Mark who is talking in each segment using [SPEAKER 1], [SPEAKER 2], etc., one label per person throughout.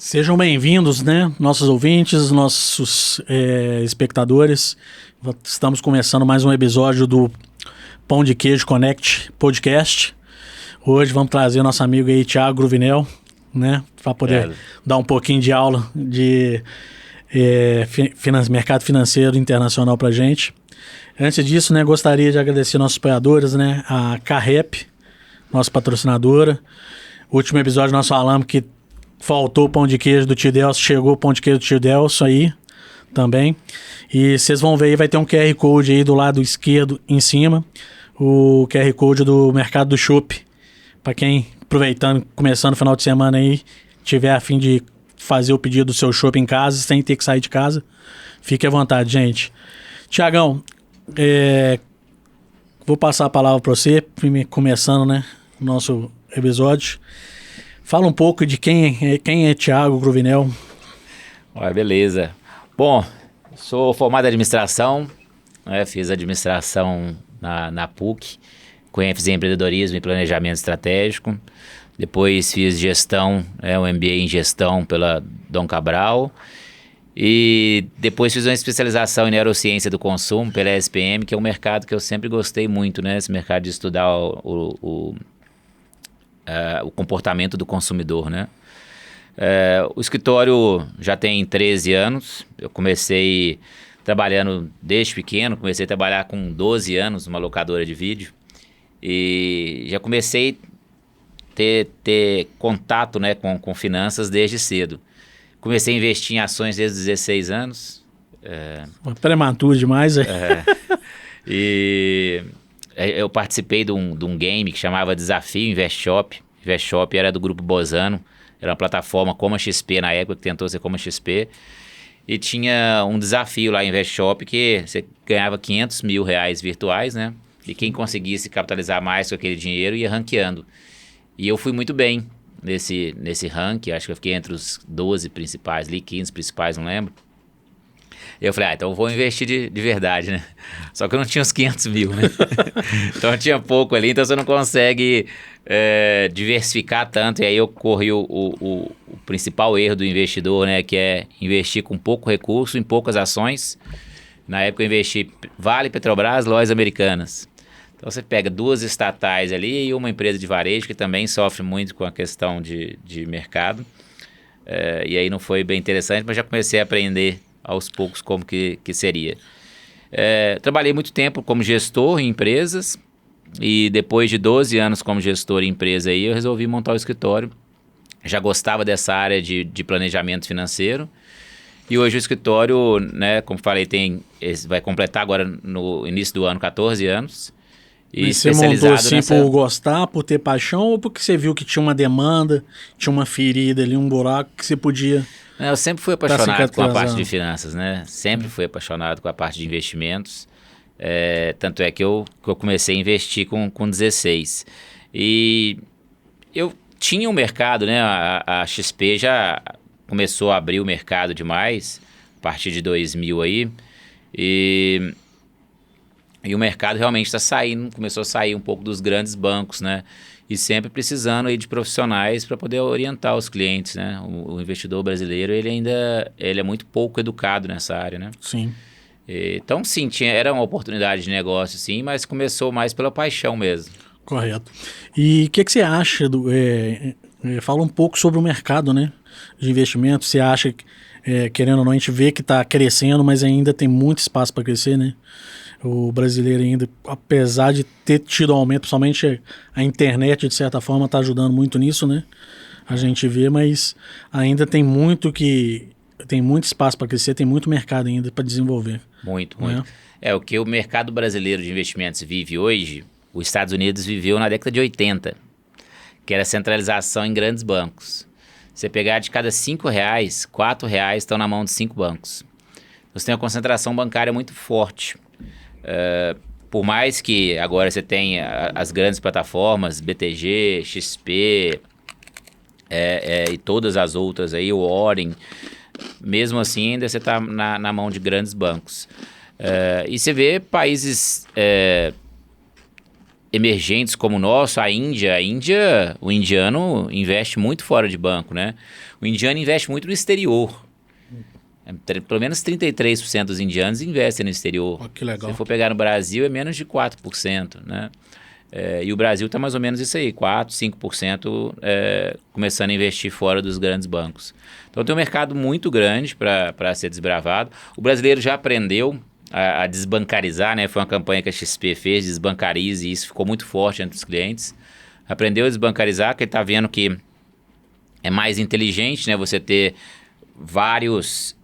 [SPEAKER 1] Sejam bem-vindos, né, nossos ouvintes, nossos espectadores. Estamos começando mais um episódio do Pão de Queijo Connect Podcast. Hoje vamos trazer nosso amigo aí, Thiago Gruvinel, né, para poder dar um pouquinho de aula de mercado financeiro internacional para a gente. Antes disso, né, gostaria de agradecer nossos apoiadores, né, a Carrep, nossa patrocinadora. O último episódio nós falamos que faltou o pão de queijo do Tio Delcio, chegou o pão de queijo do Tio Delcio aí também. E vocês vão ver aí, vai ter um QR Code aí do lado esquerdo em cima, o QR Code do Mercado do Chopp. Para quem, aproveitando, começando o final de semana aí, tiver a fim de fazer o pedido do seu chopp em casa, sem ter que sair de casa, fique à vontade, gente. Tiagão, vou passar a palavra para você, começando, né, o nosso episódio. Fala um pouco de quem é Thiago Gruvinel.
[SPEAKER 2] Beleza. Bom, sou formado em administração, né, fiz administração na PUC, com ênfase em empreendedorismo e planejamento estratégico. Depois fiz gestão, um MBA em gestão pela Dom Cabral. E depois fiz uma especialização em neurociência do consumo pela SPM, que é um mercado que eu sempre gostei muito, né? Esse mercado de estudar o comportamento do consumidor, né? O escritório já tem 13 anos. Eu comecei trabalhando desde pequeno, comecei a trabalhar com 12 anos numa locadora de vídeo. E já comecei a ter contato, né, com finanças desde cedo. Comecei a investir em ações desde os 16 anos.
[SPEAKER 1] Prematuro demais,
[SPEAKER 2] E eu participei de um game que chamava Desafio InvestShop. InvestShop era do Grupo Bozano. Era uma plataforma como a XP na época, que tentou ser como a XP. E tinha um desafio lá em InvestShop que você ganhava 500 mil reais virtuais, né? E quem conseguisse capitalizar mais com aquele dinheiro ia ranqueando. E eu fui muito bem nesse ranking, acho que eu fiquei entre os 12 principais, ali 15 principais, não lembro. Eu falei, então eu vou investir de verdade, né? Só que eu não tinha uns 500 mil, né? Então eu tinha pouco ali, então você não consegue diversificar tanto. E aí ocorre o principal erro do investidor, né? Que é investir com pouco recurso em poucas ações. Na época eu investi Vale, Petrobras, Lojas Americanas. Então você pega duas estatais ali e uma empresa de varejo que também sofre muito com a questão de mercado. E aí não foi bem interessante, mas já comecei a aprender aos poucos como que seria. Trabalhei muito tempo como gestor em empresas e depois de 12 anos como gestor em empresa aí, eu resolvi montar o escritório. Já gostava dessa área de planejamento financeiro. E hoje o escritório, né, como falei, vai completar agora no início do ano 14 anos.
[SPEAKER 1] E você montou assim por gostar, por ter paixão, ou porque você viu que tinha uma demanda, tinha uma ferida ali, um buraco que você podia...
[SPEAKER 2] Eu sempre fui apaixonado com a parte de finanças, né? Sempre fui apaixonado com a parte de investimentos. Tanto é que eu comecei a investir com 16. E eu tinha um mercado, né? A XP já começou a abrir o mercado demais, a partir de 2000 aí. E o mercado realmente está saindo, começou a sair um pouco dos grandes bancos, né? E sempre precisando aí de profissionais para poder orientar os clientes, né? O investidor brasileiro, ele é muito pouco educado nessa área, né?
[SPEAKER 1] Sim.
[SPEAKER 2] Então, sim, era uma oportunidade de negócio, sim, mas começou mais pela paixão mesmo.
[SPEAKER 1] Correto. E o que você acha fala um pouco sobre o mercado, né, de investimento. Você acha, querendo ou não, a gente vê que está crescendo, mas ainda tem muito espaço para crescer, né? O brasileiro ainda, apesar de ter tido aumento, principalmente a internet, de certa forma, está ajudando muito nisso, né? A gente vê, mas ainda tem muito espaço para crescer, tem muito mercado ainda para desenvolver.
[SPEAKER 2] Muito. O que o mercado brasileiro de investimentos vive hoje, os Estados Unidos viveu na década de 80, que era centralização em grandes bancos. Você pegar de cada R$5, R$4 estão na mão de 5 bancos. Você tem uma concentração bancária muito forte. Por mais que agora você tenha as grandes plataformas, BTG, XP e todas as outras aí, o Oren, mesmo assim ainda você está na mão de grandes bancos. E você vê países emergentes como o nosso, a Índia, o indiano investe muito fora de banco, né? O indiano investe muito no exterior. Pelo menos 33% dos indianos investem no exterior.
[SPEAKER 1] Oh, que legal.
[SPEAKER 2] Se for pegar no Brasil, é menos de 4%, né? E o Brasil está mais ou menos isso aí, 4%, 5% começando a investir fora dos grandes bancos. Então tem um mercado muito grande para ser desbravado. O brasileiro já aprendeu a desbancarizar, né? Foi uma campanha que a XP fez, desbancarize, e isso ficou muito forte entre os clientes. Aprendeu a desbancarizar, porque ele está vendo que é mais inteligente, né? Você ter vários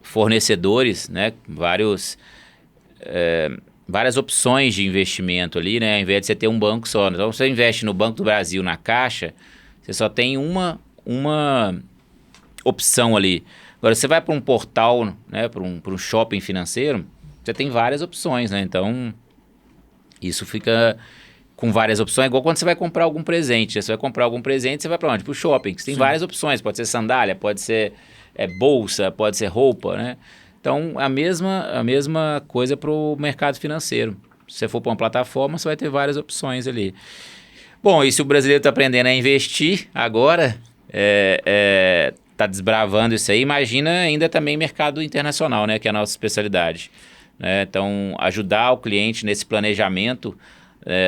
[SPEAKER 2] fornecedores, né? Várias opções de investimento ali, né? Ao invés de você ter um banco só. Então, você investe no Banco do Brasil, na Caixa, você só tem uma opção ali. Agora, você vai para um portal, né? Para um shopping financeiro, você tem várias opções, né? Então, isso fica com várias opções. É igual quando você vai comprar algum presente. Você vai comprar algum presente, você vai para onde? Para o shopping. Você tem várias opções. Pode ser sandália, pode ser bolsa, pode ser roupa, né? Então, a mesma coisa para o mercado financeiro. Se você for para uma plataforma, você vai ter várias opções ali. Bom, e se o brasileiro está aprendendo a investir agora, está desbravando isso aí, imagina ainda também mercado internacional, né? Que é a nossa especialidade. Né? Então, ajudar o cliente nesse planejamento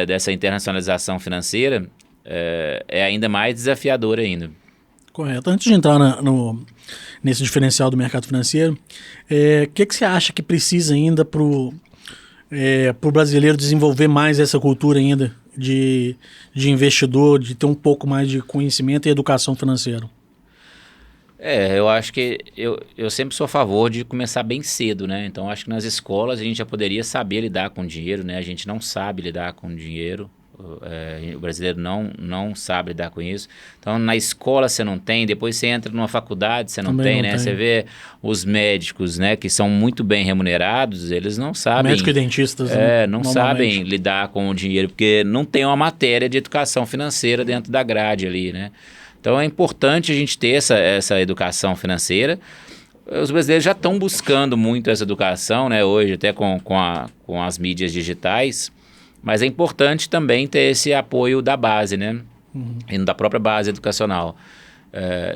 [SPEAKER 2] dessa internacionalização financeira é ainda mais desafiador ainda.
[SPEAKER 1] Correto. Antes de entrar nesse diferencial do mercado financeiro, que você acha que precisa ainda para o brasileiro desenvolver mais essa cultura ainda de investidor, de ter um pouco mais de conhecimento e educação financeira?
[SPEAKER 2] Eu acho que eu sempre sou a favor de começar bem cedo, né? Então, acho que nas escolas a gente já poderia saber lidar com dinheiro, né? A gente não sabe lidar com dinheiro. O brasileiro não sabe lidar com isso. Então, na escola você não tem, depois você entra numa faculdade, você não tem, né? Você vê os médicos, né, que são muito bem remunerados, eles não sabem...
[SPEAKER 1] Médico e dentistas,
[SPEAKER 2] não sabem lidar com o dinheiro, porque não tem uma matéria de educação financeira dentro da grade ali, né? Então, é importante a gente ter essa educação financeira. Os brasileiros já estão buscando muito essa educação, né? Hoje, até com as mídias digitais. Mas é importante também ter esse apoio da base, né? E da própria base educacional.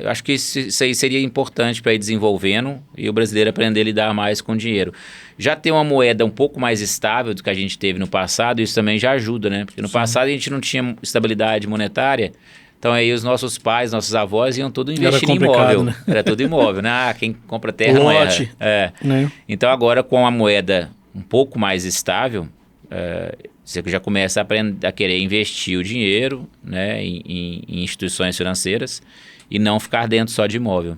[SPEAKER 2] Eu acho que isso aí seria importante para ir desenvolvendo e o brasileiro aprender a lidar mais com o dinheiro. Já ter uma moeda um pouco mais estável do que a gente teve no passado, isso também já ajuda, né? Porque no passado a gente não tinha estabilidade monetária, então aí os nossos pais, nossos avós iam tudo investir em imóvel. Né? Era tudo imóvel, né? Quem compra terra não erra.
[SPEAKER 1] Né?
[SPEAKER 2] Então agora com a moeda um pouco mais estável... você já começa a querer investir o dinheiro, né, em instituições financeiras e não ficar dentro só de imóvel.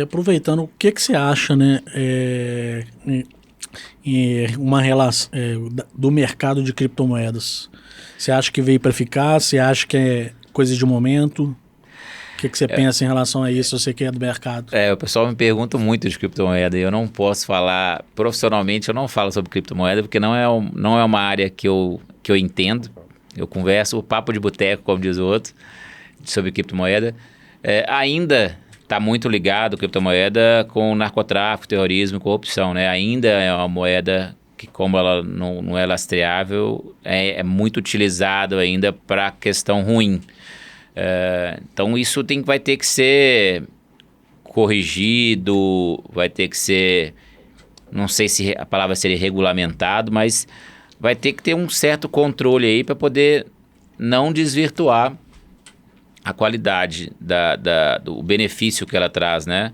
[SPEAKER 1] Aproveitando, o que você acha, né, uma relação do mercado de criptomoedas? Você acha que veio para ficar? Você acha que é coisa de momento? O que você pensa em relação a isso, você que é do mercado?
[SPEAKER 2] O pessoal me pergunta muito de criptomoeda e eu não posso falar, profissionalmente eu não falo sobre criptomoeda porque não é uma área que eu entendo. Eu converso, o papo de boteco, como diz o outro, sobre criptomoeda. Ainda está muito ligado criptomoeda com narcotráfico, terrorismo e corrupção, né? Ainda é uma moeda que, como ela não é lastreável, é muito utilizado ainda para questão ruim. Então isso vai ter que ser corrigido, vai ter que ser, não sei se a palavra seria regulamentado, mas vai ter que ter um certo controle aí para poder não desvirtuar a qualidade do benefício que ela traz, né?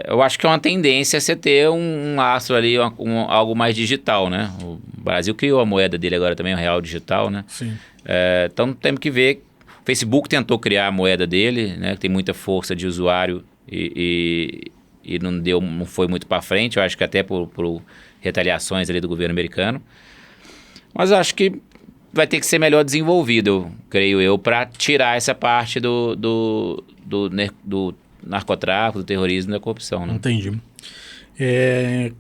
[SPEAKER 2] Eu acho que é uma tendência você ter um lastro ali, algo mais digital, né? O Brasil criou a moeda dele agora também, o real digital, né?
[SPEAKER 1] Sim.
[SPEAKER 2] Então temos que ver. O Facebook tentou criar a moeda dele, né? Tem muita força de usuário e não foi muito para frente. Eu acho que até por retaliações ali do governo americano. Mas eu acho que vai ter que ser melhor desenvolvido, creio eu, para tirar essa parte do narcotráfico, do terrorismo e da corrupção. Né?
[SPEAKER 1] Entendi.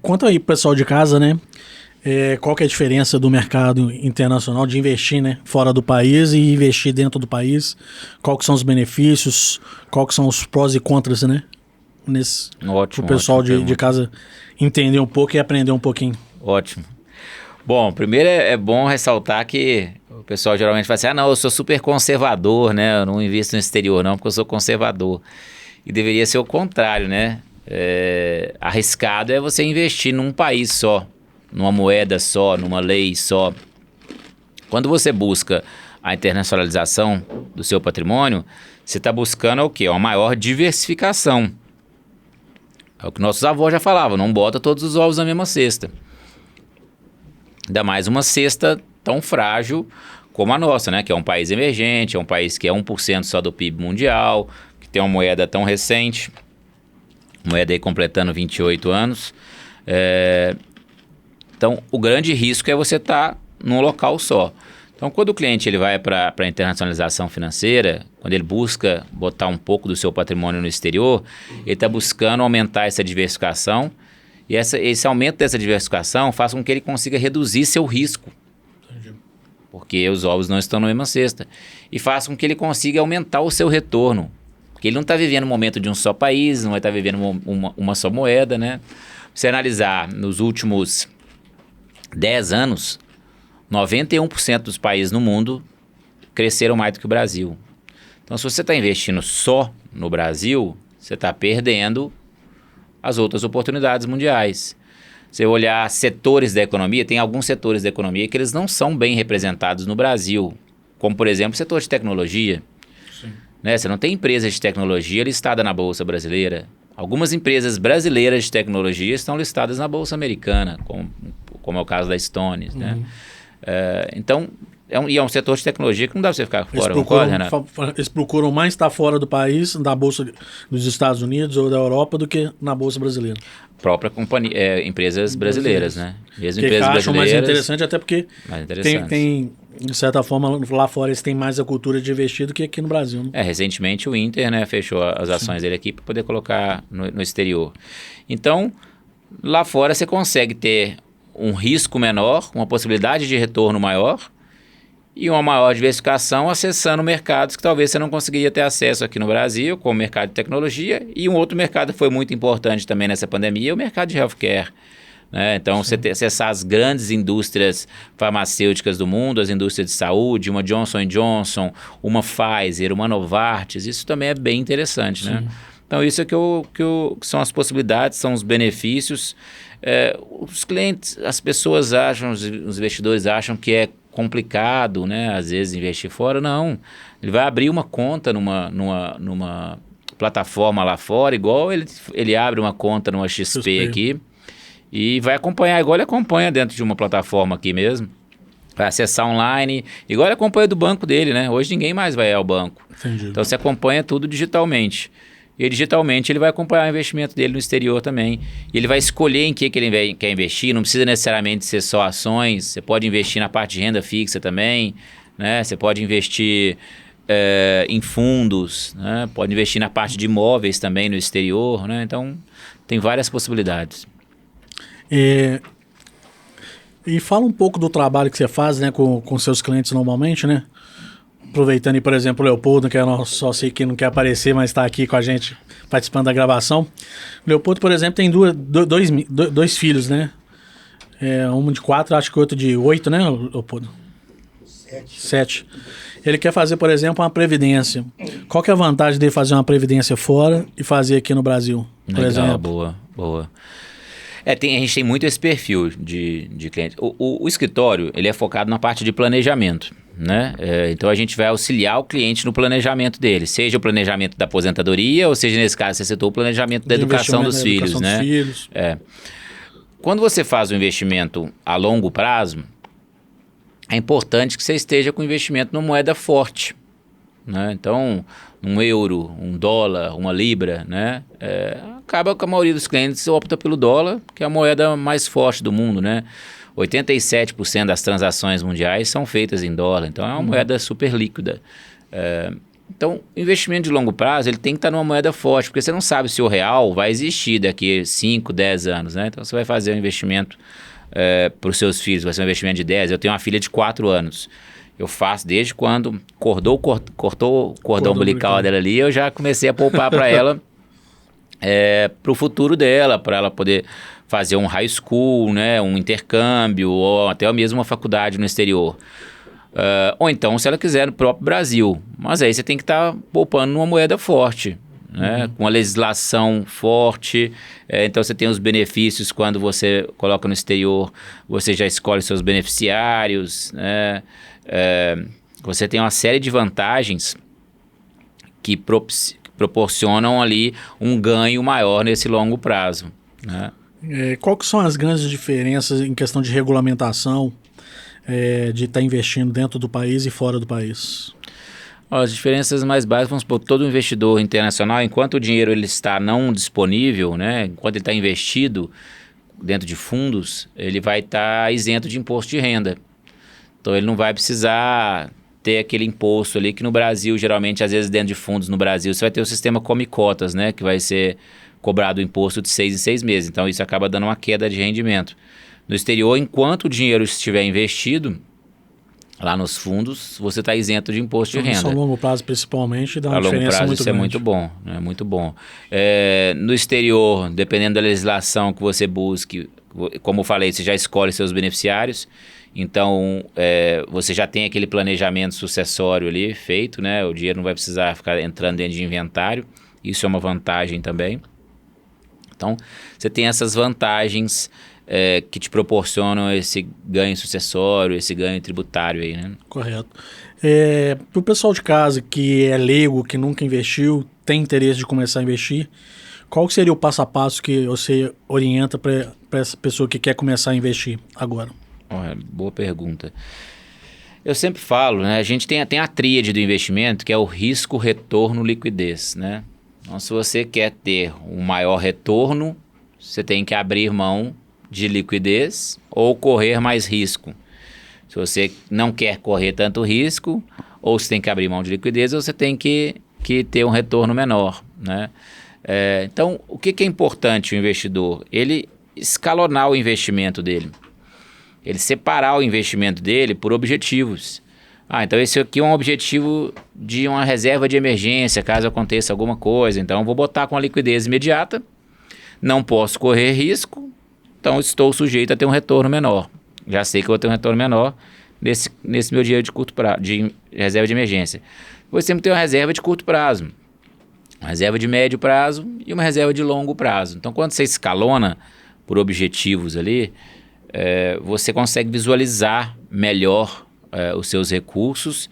[SPEAKER 1] Quanto aí, pessoal de casa, né? Qual que é a diferença do mercado internacional de investir, né, fora do país e investir dentro do país? Qual que são os benefícios? Qual que são os prós e contras, né? Para o pessoal de casa entender um pouco e aprender um pouquinho.
[SPEAKER 2] Ótimo. Bom, primeiro é bom ressaltar que o pessoal geralmente fala assim, não, eu sou super conservador, né? Eu não invisto no exterior não, porque eu sou conservador. E deveria ser o contrário, né? Arriscado é você investir num país só, numa moeda só, numa lei só. Quando você busca a internacionalização do seu patrimônio, você está buscando o quê? Uma maior diversificação. É o que nossos avós já falavam, não bota todos os ovos na mesma cesta. Ainda mais uma cesta tão frágil como a nossa, né? Que é um país emergente, é um país que é 1% só do PIB mundial, que tem uma moeda tão recente, moeda aí completando 28 anos. Então, o grande risco é você estar num local só. Então, quando o cliente ele vai para a internacionalização financeira, quando ele busca botar um pouco do seu patrimônio no exterior, ele está buscando aumentar essa diversificação e esse aumento dessa diversificação faz com que ele consiga reduzir seu risco. Entendi. Porque os ovos não estão na mesma cesta. E faz com que ele consiga aumentar o seu retorno. Porque ele não está vivendo um momento de um só país, não vai estar vivendo uma só moeda, né? Se analisar nos últimos 10 anos, 91% dos países no mundo cresceram mais do que o Brasil. Então, se você está investindo só no Brasil, você está perdendo as outras oportunidades mundiais. Se você olhar setores da economia, tem alguns setores da economia que eles não são bem representados no Brasil, como, por exemplo, o setor de tecnologia. Sim. Né? Você não tem empresa de tecnologia listada na Bolsa Brasileira. Algumas empresas brasileiras de tecnologia estão listadas na Bolsa Americana, como é o caso da Stones, né? Então, é um setor de tecnologia que não dá para você ficar fora, concorda, Renato?
[SPEAKER 1] Eles procuram mais estar fora do país, da Bolsa dos Estados Unidos ou da Europa, do que na Bolsa brasileira.
[SPEAKER 2] Própria companhia, empresas brasileiras, né? Mesmo empresas
[SPEAKER 1] acham
[SPEAKER 2] brasileiras.
[SPEAKER 1] Mais interessante, até porque tem, de certa forma, lá fora eles têm mais a cultura de investir do que aqui no Brasil. Né?
[SPEAKER 2] Recentemente o Inter, né, fechou as ações dele aqui para poder colocar no exterior. Então, lá fora você consegue ter um risco menor, uma possibilidade de retorno maior e uma maior diversificação acessando mercados que talvez você não conseguiria ter acesso aqui no Brasil, como o mercado de tecnologia, e um outro mercado que foi muito importante também nessa pandemia, o mercado de healthcare. Né? Então, você acessar as grandes indústrias farmacêuticas do mundo, as indústrias de saúde, uma Johnson & Johnson, uma Pfizer, uma Novartis, isso também é bem interessante. Né? Então, isso é que são as possibilidades, são os benefícios. Os clientes, as pessoas acham, os investidores acham que é complicado, né? Às vezes investir fora, não. Ele vai abrir uma conta numa plataforma lá fora, igual ele abre uma conta numa XP aqui e vai acompanhar, igual ele acompanha dentro de uma plataforma aqui mesmo. Vai acessar online, igual ele acompanha do banco dele, né? Hoje ninguém mais vai ao banco. Entendi. Então você acompanha tudo digitalmente. E digitalmente ele vai acompanhar o investimento dele no exterior também. E ele vai escolher em que ele quer investir. Não precisa necessariamente ser só ações. Você pode investir na parte de renda fixa também. Né? Você pode investir em fundos. Né? Pode investir na parte de imóveis também no exterior. Né? Então, tem várias possibilidades.
[SPEAKER 1] E fala um pouco do trabalho que você faz, né, com seus clientes normalmente, né? Aproveitando aí, por exemplo, o Leopoldo, que é nosso sócio que não quer aparecer, mas está aqui com a gente participando da gravação. O Leopoldo, por exemplo, tem dois filhos, né? Um de 4, acho que outro de 8, né, Leopoldo? 7. Ele quer fazer, por exemplo, uma previdência. Qual que é a vantagem de fazer uma previdência fora e fazer aqui no Brasil, por exemplo?
[SPEAKER 2] Boa. A gente tem muito esse perfil de cliente. O escritório, ele é focado na parte de planejamento. Né? Então a gente vai auxiliar o cliente no planejamento dele, seja o planejamento da aposentadoria, ou seja, nesse caso, você citou o planejamento da educação dos filhos. Né? Quando você faz um investimento a longo prazo, é importante que você esteja com investimento numa moeda forte. Né? Então, um euro, um dólar, uma libra, né? Acaba que a maioria dos clientes opta pelo dólar, que é a moeda mais forte do mundo, né? 87% das transações mundiais são feitas em dólar, então é uma moeda super líquida. Então, o investimento de longo prazo ele tem que estar numa moeda forte, porque você não sabe se o real vai existir daqui 5, 10 anos. Né? Então, você vai fazer um investimento para os seus filhos, vai ser um investimento de 10. Eu tenho uma filha de 4 anos. Eu faço desde quando cortou o cordão umbilical dela ali, eu já comecei a poupar para ela, para o futuro dela, para ela poder fazer um high school, né, um intercâmbio, ou até mesmo uma faculdade no exterior. Ou então, se ela quiser, no próprio Brasil. Mas aí você tem que estar poupando numa moeda forte, né? Com uma legislação forte. Então, você tem os benefícios quando você coloca no exterior, você já escolhe seus beneficiários, né? Você tem uma série de vantagens que proporcionam ali um ganho maior nesse longo prazo, né?
[SPEAKER 1] Qual que são as grandes diferenças em questão de regulamentação de estar investindo dentro do país e fora do país?
[SPEAKER 2] As diferenças mais básicas, vamos supor, todo investidor internacional, enquanto o dinheiro ele está não disponível, né, enquanto ele está investido dentro de fundos, ele vai estar isento de imposto de renda. Então ele não vai precisar ter aquele imposto ali que no Brasil, geralmente, às vezes dentro de fundos no Brasil, você vai ter o sistema Come Cotas, né, que vai ser cobrado o imposto de 6 em 6 meses. Então isso acaba dando uma queda de rendimento. No exterior, enquanto o dinheiro estiver investido lá nos fundos, você está isento de imposto de renda.
[SPEAKER 1] A longo prazo, principalmente, dá uma diferença
[SPEAKER 2] muito grande. A longo prazo isso é muito bom, né? Muito bom. No exterior, dependendo da legislação que você busque, como eu falei, você já escolhe seus beneficiários, então você já tem aquele planejamento sucessório ali feito, né? O dinheiro não vai precisar ficar entrando dentro de inventário, isso é uma vantagem também. Então, você tem essas vantagens que te proporcionam esse ganho sucessório, esse ganho tributário aí, né?
[SPEAKER 1] Correto. Para o pessoal de casa que é leigo, que nunca investiu, tem interesse de começar a investir, qual seria o passo a passo que você orienta para essa pessoa que quer começar a investir agora?
[SPEAKER 2] Boa pergunta. Eu sempre falo, né? A gente tem a tríade do investimento, que é o risco, retorno, liquidez, né? Então, se você quer ter um maior retorno, você tem que abrir mão de liquidez ou correr mais risco. Se você não quer correr tanto risco, ou você tem que abrir mão de liquidez, ou você tem que ter um retorno menor, né? Então, o que é importante o investidor? Ele escalonar o investimento dele. Ele separar o investimento dele por objetivos. Então esse aqui é um objetivo de uma reserva de emergência, caso aconteça alguma coisa. Então, eu vou botar com a liquidez imediata, não posso correr risco, então estou sujeito a ter um retorno menor. Já sei que eu vou ter um retorno menor nesse meu dinheiro de curto prazo, de reserva de emergência. Depois sempre tem uma reserva de curto prazo, uma reserva de médio prazo e uma reserva de longo prazo. Então, quando você escalona por objetivos ali, você consegue visualizar melhor os seus recursos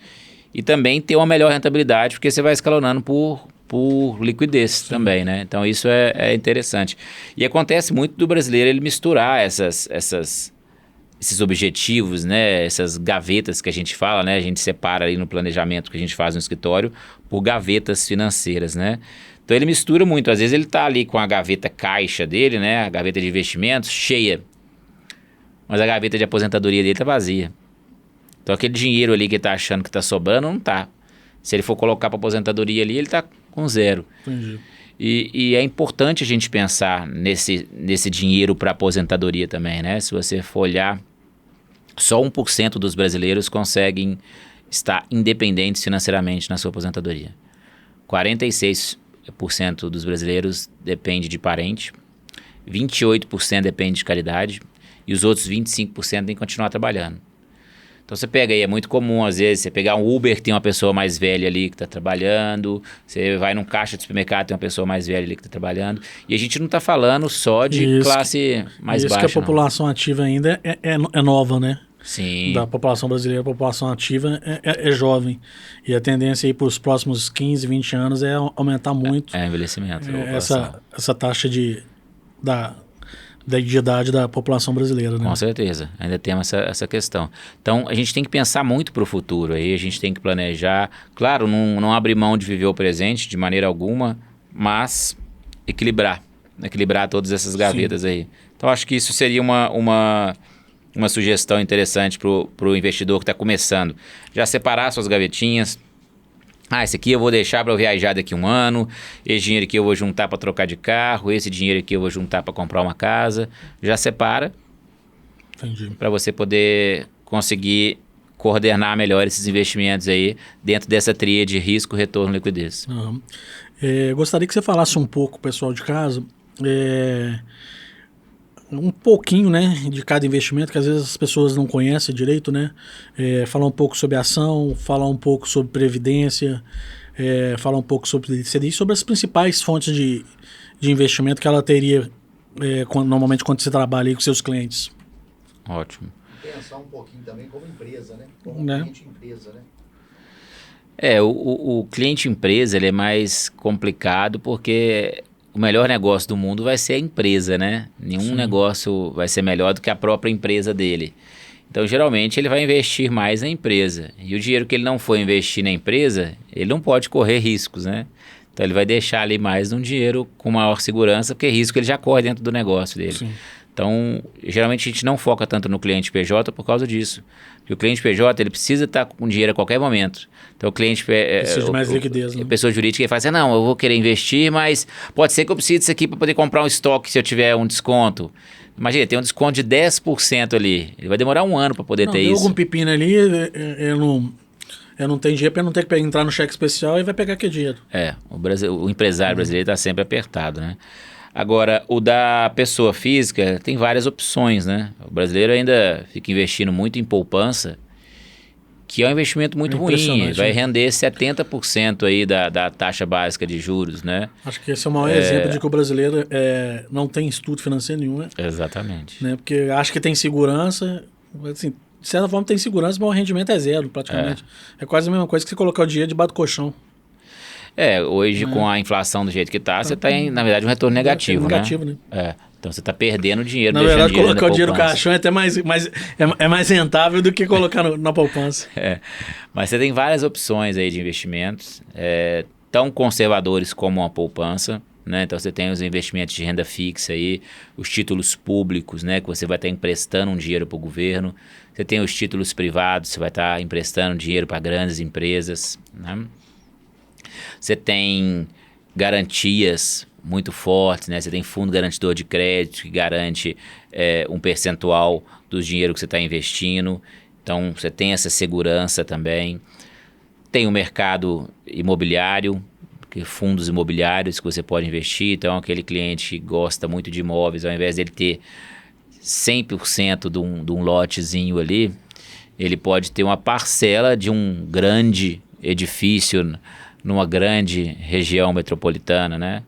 [SPEAKER 2] e também ter uma melhor rentabilidade, porque você vai escalonando por liquidez. Sim. Também, né? Então isso é interessante. E acontece muito do brasileiro ele misturar esses objetivos, né? Essas gavetas que a gente fala, né? A gente separa ali no planejamento que a gente faz no escritório por gavetas financeiras, né? Então ele mistura muito. Às vezes ele está ali com a gaveta caixa dele, né? A gaveta de investimentos cheia, mas a gaveta de aposentadoria dele está vazia. Então aquele dinheiro ali que ele está achando que está sobrando, não está. Se ele for colocar para aposentadoria ali, ele está com zero.
[SPEAKER 1] Entendi.
[SPEAKER 2] E é importante a gente pensar nesse dinheiro para aposentadoria também, né? Se você for olhar, só 1% dos brasileiros conseguem estar independentes financeiramente na sua aposentadoria. 46% dos brasileiros depende de parente, 28% depende de caridade e os outros 25% têm que continuar trabalhando. Então você pega aí, é muito comum às vezes você pegar um Uber que tem uma pessoa mais velha ali que está trabalhando, você vai num caixa de supermercado tem uma pessoa mais velha ali que está trabalhando, e a gente não está falando só de classe mais baixa.
[SPEAKER 1] Isso que a população ativa ainda é nova, né?
[SPEAKER 2] Sim.
[SPEAKER 1] Da população brasileira, a população ativa é jovem, e a tendência aí para os próximos 15, 20 anos é aumentar muito.
[SPEAKER 2] Envelhecimento.
[SPEAKER 1] Essa taxa de idade da população brasileira, né?
[SPEAKER 2] Com certeza, ainda temos essa questão. Então, a gente tem que pensar muito para o futuro, aí a gente tem que planejar. Claro, não abrir mão de viver o presente de maneira alguma, mas equilibrar todas essas gavetas. Sim. Aí. Então, acho que isso seria uma sugestão interessante para o investidor que está começando. Já separar suas gavetinhas. Esse aqui eu vou deixar para eu viajar daqui a um ano, esse dinheiro aqui eu vou juntar para trocar de carro, esse dinheiro aqui eu vou juntar para comprar uma casa. Já separa.
[SPEAKER 1] Entendi.
[SPEAKER 2] Para você poder conseguir coordenar melhor esses investimentos aí dentro dessa tríade de risco, retorno e liquidez.
[SPEAKER 1] Uhum. Gostaria que você falasse um pouco, pessoal de casa, um pouquinho, né, de cada investimento, que às vezes as pessoas não conhecem direito, né? Falar um pouco sobre ação, falar um pouco sobre previdência, falar um pouco sobre CDI, sobre as principais fontes de investimento que ela teria normalmente quando você trabalha aí com seus clientes.
[SPEAKER 2] Ótimo.
[SPEAKER 3] Pensar um pouquinho também como empresa, né? Como cliente empresa, né?
[SPEAKER 2] O cliente empresa ele é mais complicado porque o melhor negócio do mundo vai ser a empresa, né? Nenhum negócio vai ser melhor do que a própria empresa dele. Então, geralmente, ele vai investir mais na empresa. E o dinheiro que ele não for investir na empresa, ele não pode correr riscos, né? Então, ele vai deixar ali mais um dinheiro com maior segurança, porque risco ele já corre dentro do negócio dele.
[SPEAKER 1] Sim.
[SPEAKER 2] Então, geralmente a gente não foca tanto no cliente PJ por causa disso. Porque o cliente PJ, ele precisa estar com dinheiro a qualquer momento. Então, o cliente...
[SPEAKER 1] Precisa de mais liquidez, né?
[SPEAKER 2] A pessoa jurídica ele fala assim, não, eu vou querer investir, mas pode ser que eu precise disso aqui para poder comprar um estoque se eu tiver um desconto. Imagina, tem um desconto de 10% ali. Ele vai demorar um ano para poder ter
[SPEAKER 1] deu
[SPEAKER 2] isso.
[SPEAKER 1] algum pepino ali, eu não tenho dinheiro para não ter que entrar no cheque especial e vai pegar aquele dinheiro.
[SPEAKER 2] O empresário brasileiro está sempre apertado, né? Agora, o da pessoa física tem várias opções, né? O brasileiro ainda fica investindo muito em poupança, que é um investimento muito ruim, vai render 70% aí da taxa básica de juros, né?
[SPEAKER 1] Acho que esse é o maior exemplo de que o brasileiro não tem estudo financeiro nenhum, né?
[SPEAKER 2] Exatamente.
[SPEAKER 1] Né? Porque acha que tem segurança, assim, de certa forma tem segurança, mas o rendimento é zero, praticamente. É quase a mesma coisa que você colocar o dinheiro debaixo do colchão.
[SPEAKER 2] Hoje com a inflação do jeito que está, você está em, na verdade, um retorno negativo, né? Então você está perdendo dinheiro.
[SPEAKER 1] Na verdade, colocar o dinheiro no caixão é até mais rentável do que colocar na poupança.
[SPEAKER 2] Mas você tem várias opções aí de investimentos, tão conservadores como a poupança, né? Então você tem os investimentos de renda fixa aí, os títulos públicos, né? Que você vai estar emprestando um dinheiro para o governo. Você tem os títulos privados, você vai estar emprestando dinheiro para grandes empresas, né? Você tem garantias muito fortes, né? Você tem fundo garantidor de crédito que garante um percentual do dinheiro que você está investindo. Então, você tem essa segurança também. Tem o mercado imobiliário, fundos imobiliários que você pode investir. Então, aquele cliente que gosta muito de imóveis, ao invés dele ter 100% de um lotezinho ali, ele pode ter uma parcela de um grande edifício numa grande região metropolitana, né?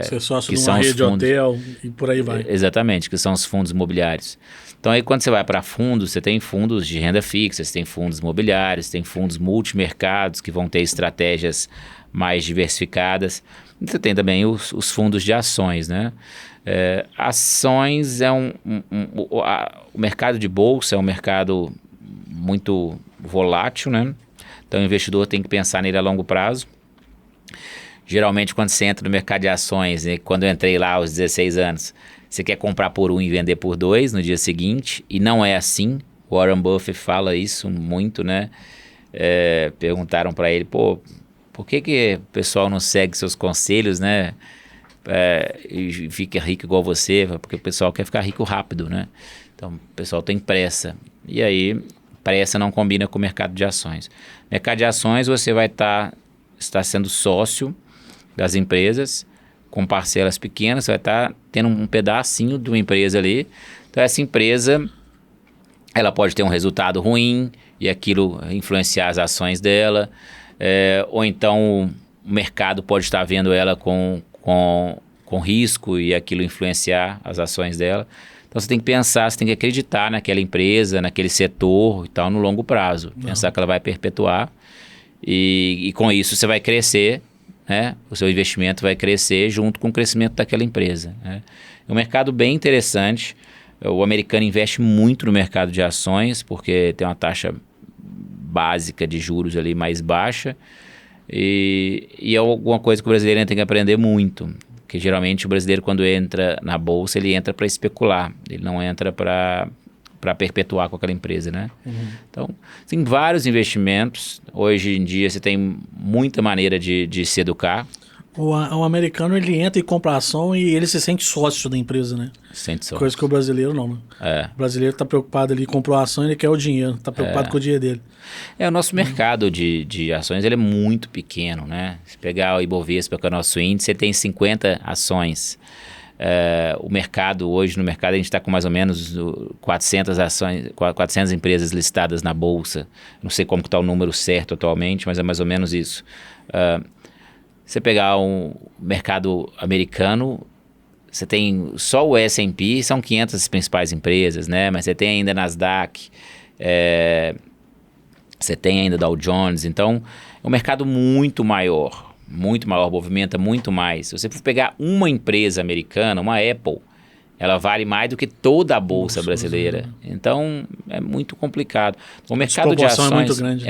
[SPEAKER 1] Ser sócio de uma rede de hotel e por aí vai.
[SPEAKER 2] Exatamente, que são os fundos imobiliários. Então aí quando você vai para fundos, você tem fundos de renda fixa, você tem fundos imobiliários, tem fundos multimercados que vão ter estratégias mais diversificadas. E você tem também os fundos de ações, né? Ações o mercado de bolsa é um mercado muito volátil, né? Então o investidor tem que pensar nele a longo prazo. Geralmente quando você entra no mercado de ações, né, quando eu entrei lá aos 16 anos, você quer comprar por 1 e vender por 2 no dia seguinte, e não é assim. O Warren Buffett fala isso muito, né? Perguntaram para ele, por que o pessoal não segue seus conselhos, né? E fica rico igual você? Porque o pessoal quer ficar rico rápido, né? Então o pessoal tem pressa. E aí pressa não combina com o mercado de ações. Mercado de ações você vai estar sendo sócio das empresas com parcelas pequenas, você vai estar tendo um pedacinho de uma empresa ali. Então essa empresa ela pode ter um resultado ruim e aquilo influenciar as ações dela, ou então o mercado pode estar vendo ela com risco e aquilo influenciar as ações dela. Então você tem que pensar, você tem que acreditar naquela empresa, naquele setor e tal, no longo prazo. Pensar que ela vai perpetuar e com isso você vai crescer, né? O seu investimento vai crescer junto com o crescimento daquela empresa, né? É um mercado bem interessante. O americano investe muito no mercado de ações porque tem uma taxa básica de juros ali mais baixa e é alguma coisa que o brasileiro tem que aprender muito. Porque geralmente o brasileiro quando entra na bolsa, ele entra para especular, ele não entra para perpetuar com aquela empresa, né? Então, tem vários investimentos. Hoje em dia você tem muita maneira de se educar.
[SPEAKER 1] O americano, ele entra e compra ação e ele se sente sócio da empresa, né?
[SPEAKER 2] Sente sócio.
[SPEAKER 1] Coisa que o brasileiro não, né? O brasileiro está preocupado ali, comprou a ação, ele quer o dinheiro, está preocupado com o dinheiro dele.
[SPEAKER 2] O nosso mercado de ações ele é muito pequeno, né? Se pegar o Ibovespa, que é o nosso índice, ele tem 50 ações. O mercado, hoje no mercado a gente está com mais ou menos 400 ações, 400 empresas listadas na bolsa. Não sei como está o número certo atualmente, mas é mais ou menos isso. Você pegar um mercado americano, você tem só o S&P, são 500 principais empresas, né? Mas você tem ainda Nasdaq, você tem ainda Dow Jones, então é um mercado muito maior, movimenta muito mais. Se você for pegar uma empresa americana, uma Apple, ela vale mais do que toda a bolsa brasileira. Então é muito complicado. O mercado de ações
[SPEAKER 1] é muito grande.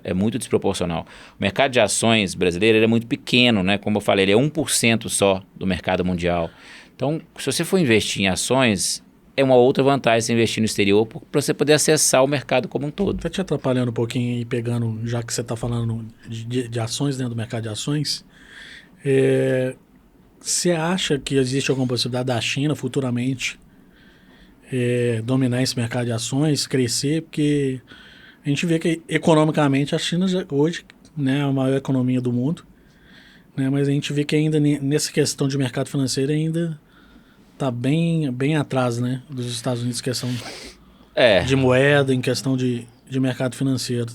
[SPEAKER 2] É muito desproporcional. O mercado de ações brasileiro ele é muito pequeno, né? Como eu falei, ele é 1% só do mercado mundial. Então, se você for investir em ações, é uma outra vantagem você investir no exterior para você poder acessar o mercado como um todo.
[SPEAKER 1] Está te atrapalhando um pouquinho e pegando, já que você está falando de ações dentro do mercado de ações, você acha que existe alguma possibilidade da China futuramente dominar esse mercado de ações, crescer? Porque a gente vê que economicamente a China hoje, né, é a maior economia do mundo, né, mas a gente vê que ainda nessa questão de mercado financeiro ainda está bem atrás, né, dos Estados Unidos em questão de moeda, em questão de mercado financeiro.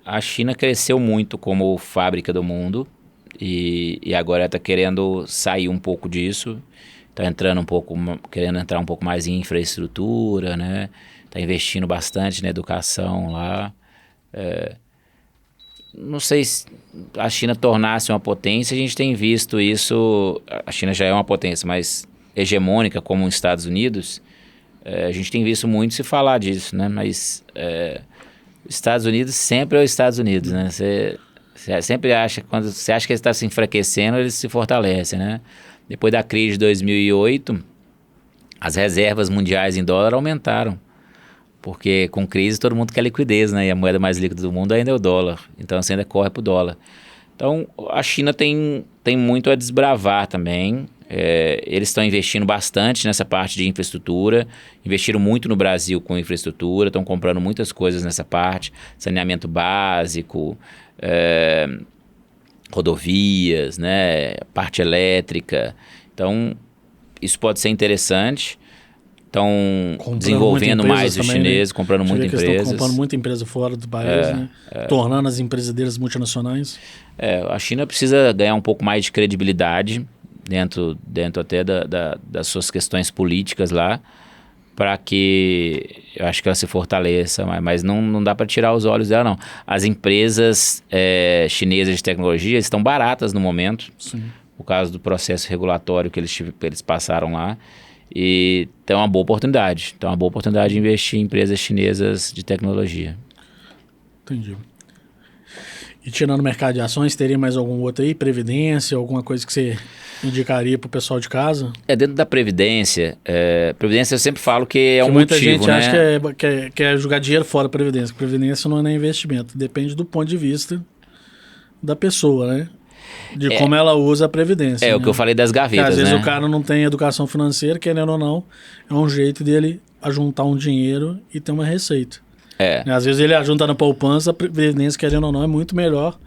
[SPEAKER 2] A China cresceu muito como fábrica do mundo e agora está querendo sair um pouco disso, está querendo entrar um pouco mais em infraestrutura, né? Está investindo bastante na educação lá. Não sei se a China tornasse uma potência, a gente tem visto isso, a China já é uma potência, mas hegemônica como os Estados Unidos, a gente tem visto muito se falar disso, né? Mas os Estados Unidos sempre é os Estados Unidos, né? Você sempre acha, quando você acha que ele está se enfraquecendo, ele se fortalece, né? Depois da crise de 2008, as reservas mundiais em dólar aumentaram. Porque com crise todo mundo quer liquidez, né? E a moeda mais líquida do mundo ainda é o dólar. Então você ainda corre para o dólar. Então a China tem muito a desbravar também. Eles estão investindo bastante nessa parte de infraestrutura. Investiram muito no Brasil com infraestrutura. Estão comprando muitas coisas nessa parte. Saneamento básico, rodovias, né? Parte elétrica. Então isso pode ser interessante. Estão desenvolvendo mais os chineses, né? Comprando muitas empresas.
[SPEAKER 1] Estão comprando muita empresa fora do país, né? Tornando as empresas deles multinacionais.
[SPEAKER 2] A China precisa ganhar um pouco mais de credibilidade dentro até das suas questões políticas lá, para que eu acho que ela se fortaleça, mas não dá para tirar os olhos dela, não. As empresas chinesas de tecnologia estão baratas no momento,
[SPEAKER 1] Sim.
[SPEAKER 2] por causa do processo regulatório que eles passaram lá. E tem uma boa oportunidade. Então, uma boa oportunidade de investir em empresas chinesas de tecnologia.
[SPEAKER 1] Entendi. E tirando o mercado de ações, teria mais algum outro aí? Previdência, alguma coisa que você indicaria para o pessoal de casa?
[SPEAKER 2] Dentro da Previdência, Previdência eu sempre falo que é um
[SPEAKER 1] muita
[SPEAKER 2] motivo,
[SPEAKER 1] gente
[SPEAKER 2] né?
[SPEAKER 1] acha que é jogar dinheiro fora da Previdência. Previdência não é investimento, depende do ponto de vista da pessoa, né? De como ela usa a Previdência.
[SPEAKER 2] O que eu falei das gavetas,
[SPEAKER 1] às vezes
[SPEAKER 2] né?
[SPEAKER 1] o cara não tem educação financeira, querendo ou não, é um jeito dele ajuntar um dinheiro e ter uma receita. Às vezes ele ajunta na poupança, a Previdência, querendo ou não, é muito melhor,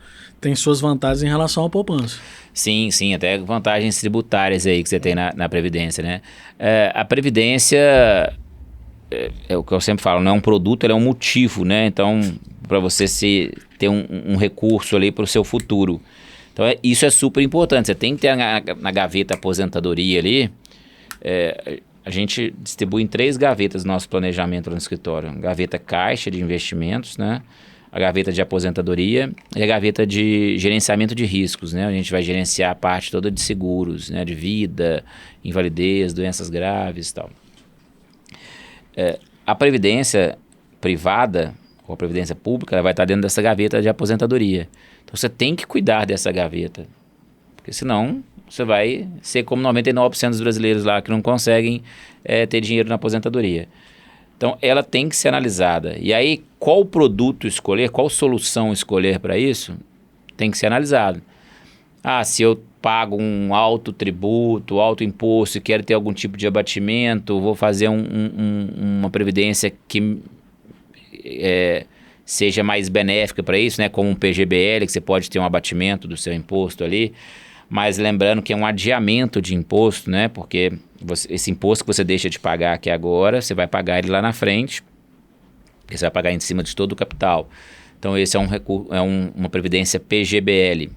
[SPEAKER 1] tem suas vantagens em relação à poupança.
[SPEAKER 2] Sim, até vantagens tributárias aí que você tem na Previdência, né? A Previdência, é o que eu sempre falo, não é um produto, ela é um motivo, né? Então, para você ter um recurso ali para o seu futuro. Então, isso é super importante. Você tem que ter na gaveta aposentadoria ali. A gente distribui em 3 gavetas no nosso planejamento no escritório. Gaveta caixa de investimentos, né? A gaveta de aposentadoria e a gaveta de gerenciamento de riscos, né? A gente vai gerenciar a parte toda de seguros, né? De vida, invalidez, doenças graves e tal. A previdência privada ou a previdência pública, ela vai estar dentro dessa gaveta de aposentadoria. Então você tem que cuidar dessa gaveta, porque senão você vai ser como 99% dos brasileiros lá que não conseguem ter dinheiro na aposentadoria. Então ela tem que ser analisada. E aí qual produto escolher, qual solução escolher para isso, tem que ser analisado. Se eu pago um alto tributo, alto imposto e quero ter algum tipo de abatimento, vou fazer uma previdência que seja mais benéfica para isso, né? Como um PGBL, que você pode ter um abatimento do seu imposto ali. Mas lembrando que é um adiamento de imposto, né? Porque esse imposto que você deixa de pagar aqui agora, você vai pagar ele lá na frente, porque você vai pagar em cima de todo o capital. Então esse é uma previdência PGBL.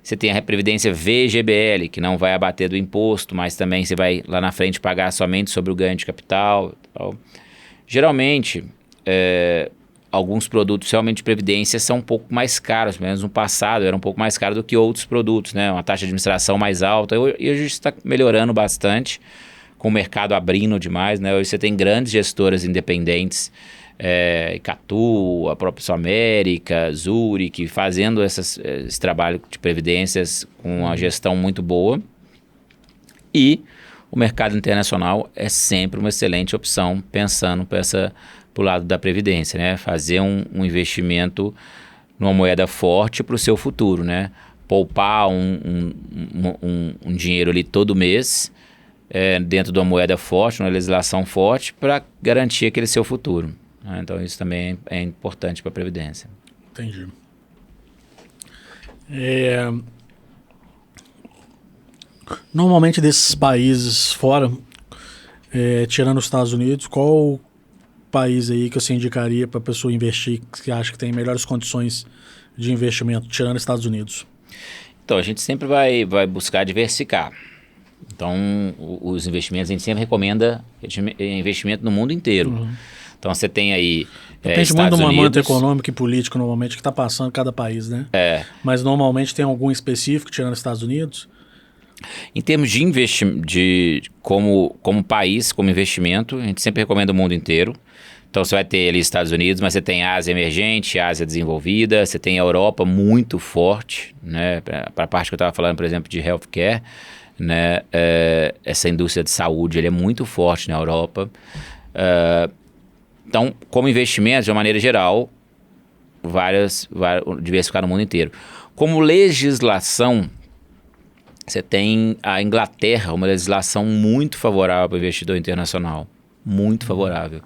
[SPEAKER 2] Você tem a previdência VGBL, que não vai abater do imposto, mas também você vai lá na frente pagar somente sobre o ganho de capital. Tal. Geralmente, alguns produtos realmente de previdência são um pouco mais caros, pelo menos no passado era um pouco mais caro do que outros produtos, né? Uma taxa de administração mais alta, e hoje está melhorando bastante, com o mercado abrindo demais, né? Hoje você tem grandes gestoras independentes, Icatu, a própria Sul-América, Zurich, fazendo esse trabalho de previdências com uma gestão muito boa. E o mercado internacional é sempre uma excelente opção, pensando pro lado da previdência, né? Fazer um investimento numa moeda forte para o seu futuro, né? Poupar um dinheiro ali todo mês, dentro de uma moeda forte, uma legislação forte, para garantir aquele seu futuro. Então isso também é importante para a previdência.
[SPEAKER 1] Entendi. Normalmente desses países fora, tirando os Estados Unidos, qual o país aí que você indicaria para a pessoa investir, que você acha que tem melhores condições de investimento, tirando os Estados Unidos?
[SPEAKER 2] Então a gente sempre vai buscar diversificar. Então os investimentos, a gente sempre recomenda investimento no mundo inteiro.
[SPEAKER 1] Uhum.
[SPEAKER 2] Então você tem aí
[SPEAKER 1] depende muito do momento econômico e político normalmente que está passando cada país, né? Mas normalmente tem algum específico, tirando os Estados Unidos?
[SPEAKER 2] Em termos de investimento, como país, como investimento, a gente sempre recomenda o mundo inteiro. Então você vai ter ali Estados Unidos, mas você tem Ásia emergente, Ásia desenvolvida, você tem a Europa muito forte, né? Para a parte que eu estava falando, por exemplo, de healthcare, né? Essa indústria de saúde ele é muito forte na Europa. Então, como investimento, de uma maneira geral, diversificar no mundo inteiro. Como legislação, você tem a Inglaterra, uma legislação muito favorável para o investidor internacional. Muito favorável.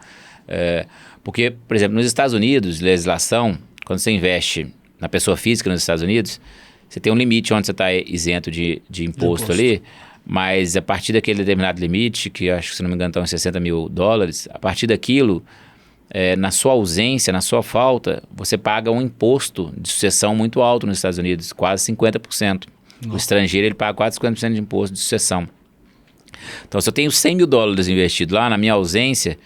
[SPEAKER 2] Porque, por exemplo, nos Estados Unidos, legislação, quando você investe na pessoa física nos Estados Unidos, você tem um limite onde você está isento de imposto ali, mas a partir daquele determinado limite, que acho que se não me engano estão em $60 mil, a partir daquilo, na sua ausência, na sua falta, você paga um imposto de sucessão muito alto nos Estados Unidos, quase 50%. Nossa. O estrangeiro ele paga quase 50% de imposto de sucessão. Então, se eu tenho $100 mil investido lá, na minha ausência,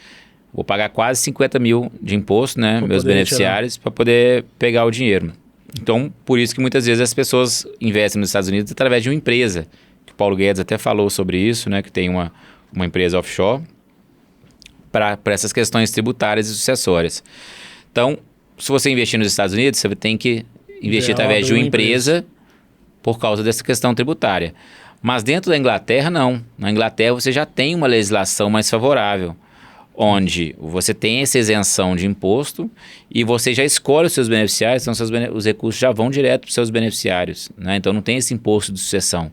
[SPEAKER 2] vou pagar quase 50 mil de imposto, né, meus beneficiários, para poder pegar o dinheiro. Então, por isso que muitas vezes as pessoas investem nos Estados Unidos através de uma empresa. O Paulo Guedes até falou sobre isso, né, que tem uma empresa offshore para essas questões tributárias e sucessórias. Então, se você investir nos Estados Unidos, você tem que investir através de uma empresa por causa dessa questão tributária. Mas dentro da Inglaterra, não. Na Inglaterra, você já tem uma legislação mais favorável, onde você tem essa isenção de imposto e você já escolhe os seus beneficiários, então os recursos já vão direto para os seus beneficiários, né? Então não tem esse imposto de sucessão.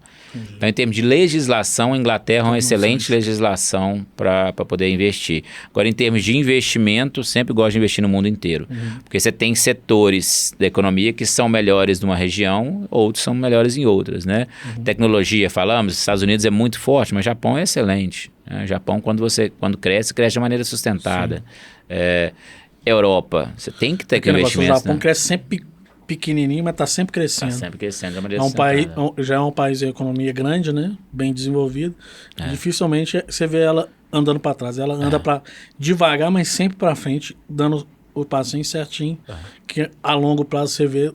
[SPEAKER 2] Então, em termos de legislação, a Inglaterra é uma excelente legislação para poder investir. Agora, em termos de investimento, sempre gosto de investir no mundo inteiro. Porque você tem setores da economia que são melhores numa região, outros são melhores em outras, né? Tecnologia, falamos, Estados Unidos é muito forte, mas Japão é excelente. Japão, quando cresce de maneira sustentada. Europa, você tem que ter investimento.
[SPEAKER 1] O Japão cresce sempre pequenininho, mas está sempre crescendo.
[SPEAKER 2] Está sempre crescendo de maneira sustentada.
[SPEAKER 1] Já é um país de economia grande, né? Bem desenvolvido. Dificilmente você vê ela andando para trás. Ela anda devagar, mas sempre para frente, dando o passinho certinho, que a longo prazo você vê.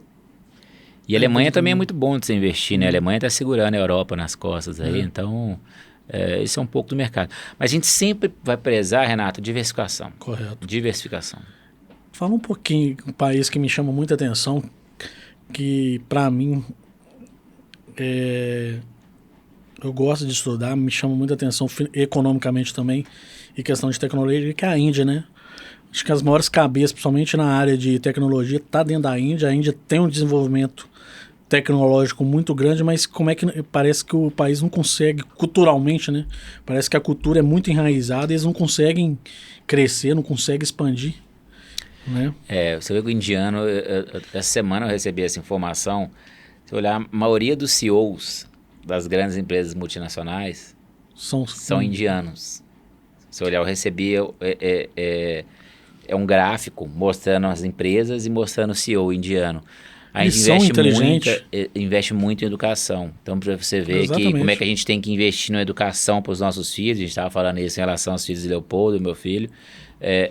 [SPEAKER 2] E a Alemanha também é muito bom de você investir, né? A Alemanha está segurando a Europa nas costas aí, então... isso é um pouco do mercado. Mas a gente sempre vai prezar, Renato, diversificação.
[SPEAKER 1] Correto.
[SPEAKER 2] Diversificação.
[SPEAKER 1] Fala um pouquinho, um país que me chama muita atenção, que para mim eu gosto de estudar, me chama muita atenção economicamente também, e questão de tecnologia, que é a Índia, né? Acho que as maiores cabeças, principalmente na área de tecnologia, tá dentro da Índia. A Índia tem um desenvolvimento tecnológico muito grande, mas como é que parece que o país não consegue, culturalmente, né? Parece que a cultura é muito enraizada e eles não conseguem crescer, não conseguem expandir, né?
[SPEAKER 2] Você vê que o indiano, essa semana eu recebi essa informação, Se olhar, a maioria dos CEOs das grandes empresas multinacionais são indianos. Se olhar, eu recebi um gráfico mostrando as empresas e mostrando o CEO indiano. A gente investe muito em educação. Então, para você ver que, como é que a gente tem que investir na educação para os nossos filhos, a gente estava falando isso em relação aos filhos de Leopoldo, meu filho,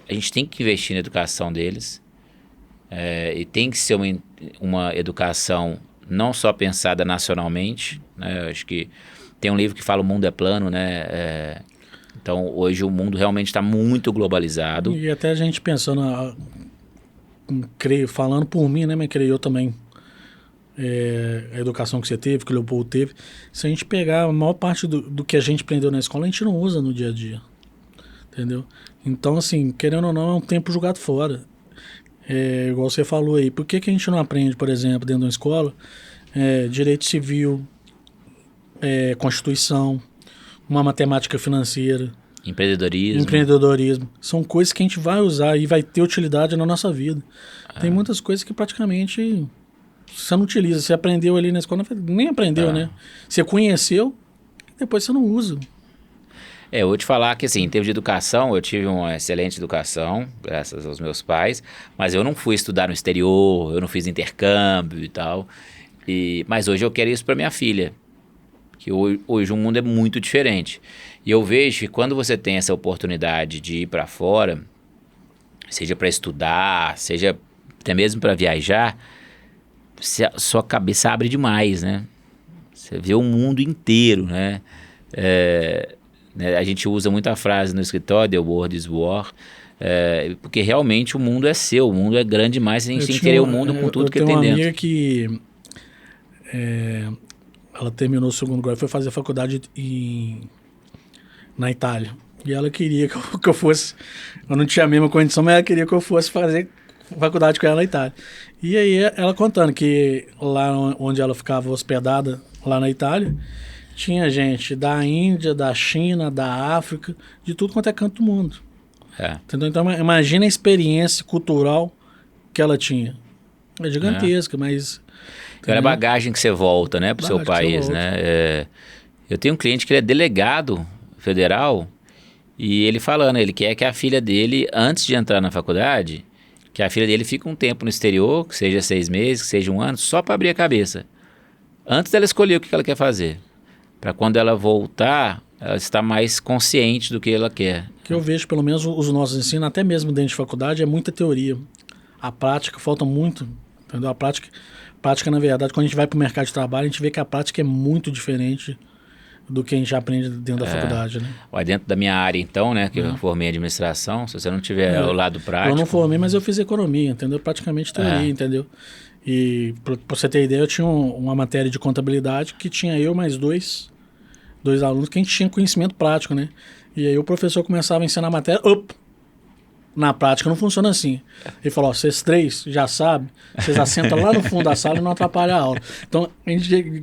[SPEAKER 2] a gente tem que investir na educação deles, e tem que ser uma educação não só pensada nacionalmente, né? Eu acho que tem um livro que fala O Mundo é Plano, né? Então, hoje o mundo realmente está muito globalizado.
[SPEAKER 1] E até a gente pensando, creio, falando por mim, né? Mas creio eu também, a educação que você teve, que o Leopoldo teve, se a gente pegar a maior parte do que a gente aprendeu na escola, a gente não usa no dia a dia. Entendeu? Então, assim, querendo ou não, é um tempo jogado fora. Igual você falou aí, por que a gente não aprende, por exemplo, dentro da escola, direito civil, Constituição, uma matemática financeira, empreendedorismo. São coisas que a gente vai usar e vai ter utilidade na nossa vida. Tem muitas coisas que praticamente você não utiliza. Você aprendeu ali na escola, nem aprendeu, né? Você conheceu, depois você não usa.
[SPEAKER 2] Eu vou te falar que, assim, em termos de educação, eu tive uma excelente educação, graças aos meus pais, mas eu não fui estudar no exterior, eu não fiz intercâmbio e tal. Mas hoje eu quero isso para minha filha, que hoje o mundo é muito diferente. E eu vejo que quando você tem essa oportunidade de ir para fora, seja para estudar, seja até mesmo para viajar, sua cabeça abre demais, né? Você vê o mundo inteiro, né? A gente usa muita frase no escritório, the world is war, porque realmente o mundo é seu, o mundo é grande demais, a gente tem que querer o mundo com tudo que tem dentro. Eu tenho uma amiga
[SPEAKER 1] que ela terminou o segundo grau e foi fazer faculdade na Itália. E ela queria que eu fosse, eu não tinha a mesma condição, mas ela queria que eu fosse fazer faculdade com ela na Itália. E aí ela contando que lá onde ela ficava hospedada, lá na Itália, tinha gente da Índia, da China, da África, de tudo quanto é canto do mundo. Entendeu? Então imagina a experiência cultural que ela tinha. É gigantesca, mas...
[SPEAKER 2] Era a bagagem que você volta, né, para o seu país, né? Eu tenho um cliente que ele é delegado federal e ele falando, ele quer que a filha dele, antes de entrar na faculdade, que a filha dele fique um tempo no exterior, que seja 6 meses, que seja 1 ano, só para abrir a cabeça. Antes dela escolher o que ela quer fazer. Para quando ela voltar, ela está mais consciente do que ela quer.
[SPEAKER 1] Que eu vejo, pelo menos, os nossos ensinos, até mesmo dentro de faculdade, é muita teoria. A prática falta muito, entendeu? A prática, na verdade, quando a gente vai para o mercado de trabalho, a gente vê que a prática é muito diferente do que a gente aprende dentro da faculdade, né?
[SPEAKER 2] Dentro da minha área, então, né, que eu formei em administração, se você não tiver o lado prático...
[SPEAKER 1] Eu não formei, mas eu fiz economia, entendeu? Praticamente teoria, entendeu? E, para você ter ideia, eu tinha uma matéria de contabilidade que tinha eu mais dois alunos que a gente tinha conhecimento prático, né? E aí o professor começava a ensinar a matéria, na prática não funciona assim. Ele falou, vocês 3 já sabem, vocês assentam lá no fundo da sala e não atrapalham a aula. Então,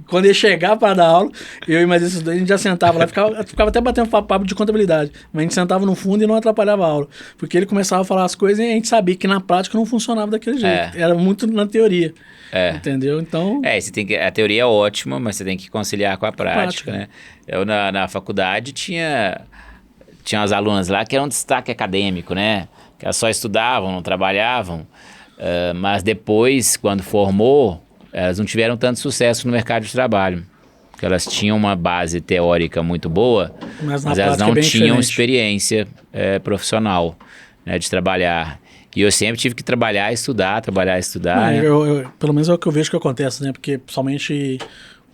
[SPEAKER 1] quando ele chegar para dar aula, eu e mais esses 2, a gente já sentava lá, ficava até batendo papo de contabilidade, mas a gente sentava no fundo e não atrapalhava a aula. Porque ele começava a falar as coisas e a gente sabia que na prática não funcionava daquele jeito. Era muito na teoria. Entendeu? Então...
[SPEAKER 2] a teoria é ótima, mas você tem que conciliar com a prática, né? Eu, na faculdade, tinha umas alunas lá que eram um destaque acadêmico, né? Que elas só estudavam, não trabalhavam, mas depois, quando formou, elas não tiveram tanto sucesso no mercado de trabalho. Porque elas tinham uma base teórica muito boa, mas elas não tinham experiência profissional, né, de trabalhar. E eu sempre tive que trabalhar e estudar. Né?
[SPEAKER 1] Pelo menos é o que eu vejo que acontece, né? Porque principalmente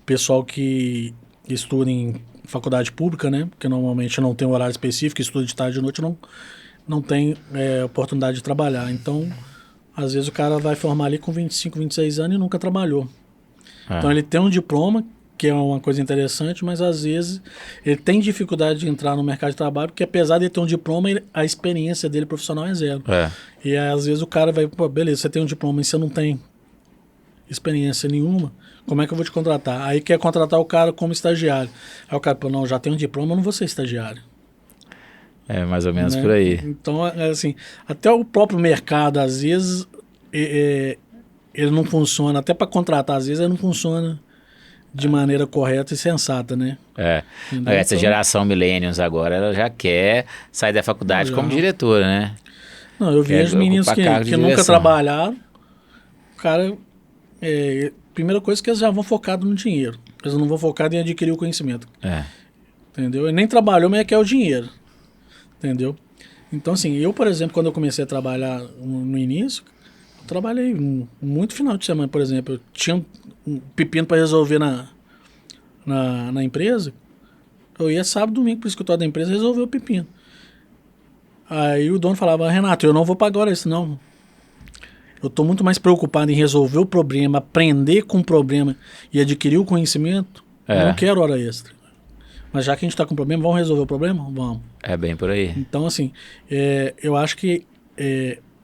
[SPEAKER 1] o pessoal que estuda em faculdade pública, né? Porque normalmente não tem um horário específico, estuda de tarde e de noite, não tem oportunidade de trabalhar. Então, às vezes o cara vai formar ali com 25, 26 anos e nunca trabalhou. Então ele tem um diploma, que é uma coisa interessante, mas às vezes ele tem dificuldade de entrar no mercado de trabalho, porque apesar de ele ter um diploma, a experiência dele profissional é 0. E às vezes o cara vai, beleza, você tem um diploma e você não tem experiência nenhuma, como é que eu vou te contratar? Aí quer contratar o cara como estagiário. Aí o cara, não, já tenho um diploma, eu não vou ser estagiário.
[SPEAKER 2] Mais ou menos, né? Por aí.
[SPEAKER 1] Então, assim, até o próprio mercado, às vezes, ele não funciona, até para contratar, às vezes ele não funciona de maneira correta e sensata, né?
[SPEAKER 2] Entendeu? Essa geração millennials agora, ela já quer sair da faculdade como diretora, né?
[SPEAKER 1] Não, eu vejo meninos que nunca trabalharam, o cara, primeira coisa que eles já vão focados no dinheiro, eles não vão focados em adquirir o conhecimento. Entendeu? Ele nem trabalhou, mas quer o dinheiro, entendeu? Então, assim, eu, por exemplo, quando eu comecei a trabalhar no início, eu trabalhei muito final de semana, por exemplo. Eu tinha um pepino para resolver na empresa, eu ia sábado, domingo para o escritório da empresa resolver o pepino. Aí o dono falava, Renato, eu não vou pagar agora isso, não. Eu estou muito mais preocupado em resolver o problema, aprender com o problema e adquirir o conhecimento. Eu não quero hora extra. Mas já que a gente está com problema, vamos resolver o problema? Vamos.
[SPEAKER 2] É bem por aí.
[SPEAKER 1] Então, assim, eu acho que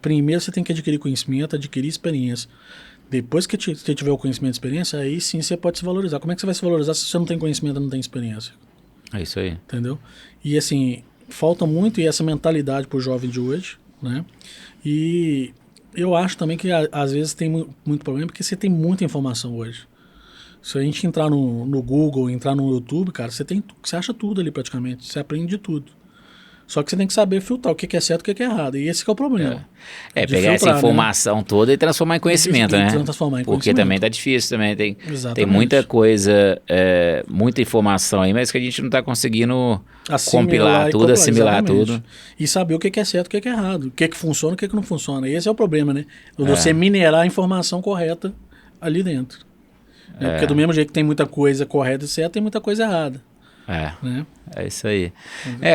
[SPEAKER 1] primeiro você tem que adquirir conhecimento, adquirir experiência. Depois que você tiver o conhecimento e experiência, aí sim você pode se valorizar. Como é que você vai se valorizar se você não tem conhecimento e não tem experiência?
[SPEAKER 2] É isso aí.
[SPEAKER 1] Entendeu? E, assim, falta muito essa mentalidade para o jovem de hoje, né? E eu acho também que às vezes tem muito problema porque você tem muita informação hoje. Se a gente entrar no Google, entrar no YouTube, cara, você acha tudo ali praticamente, você aprende de tudo. Só que você tem que saber filtrar o que é certo e o que é errado. E esse que é o problema.
[SPEAKER 2] Pegar filtrar, essa informação, né, toda e transformar em conhecimento, né?
[SPEAKER 1] Transformar em
[SPEAKER 2] Porque também tá difícil, também tem muita coisa, muita informação aí, mas que a gente não tá conseguindo compilar tudo, assimilar tudo.
[SPEAKER 1] E saber o que é certo e o que é errado. O que funciona e o que não funciona. Esse é o problema, né? Você minerar a informação correta ali dentro. Porque do mesmo jeito que tem muita coisa correta e certa, tem muita coisa errada. Né?
[SPEAKER 2] É isso aí.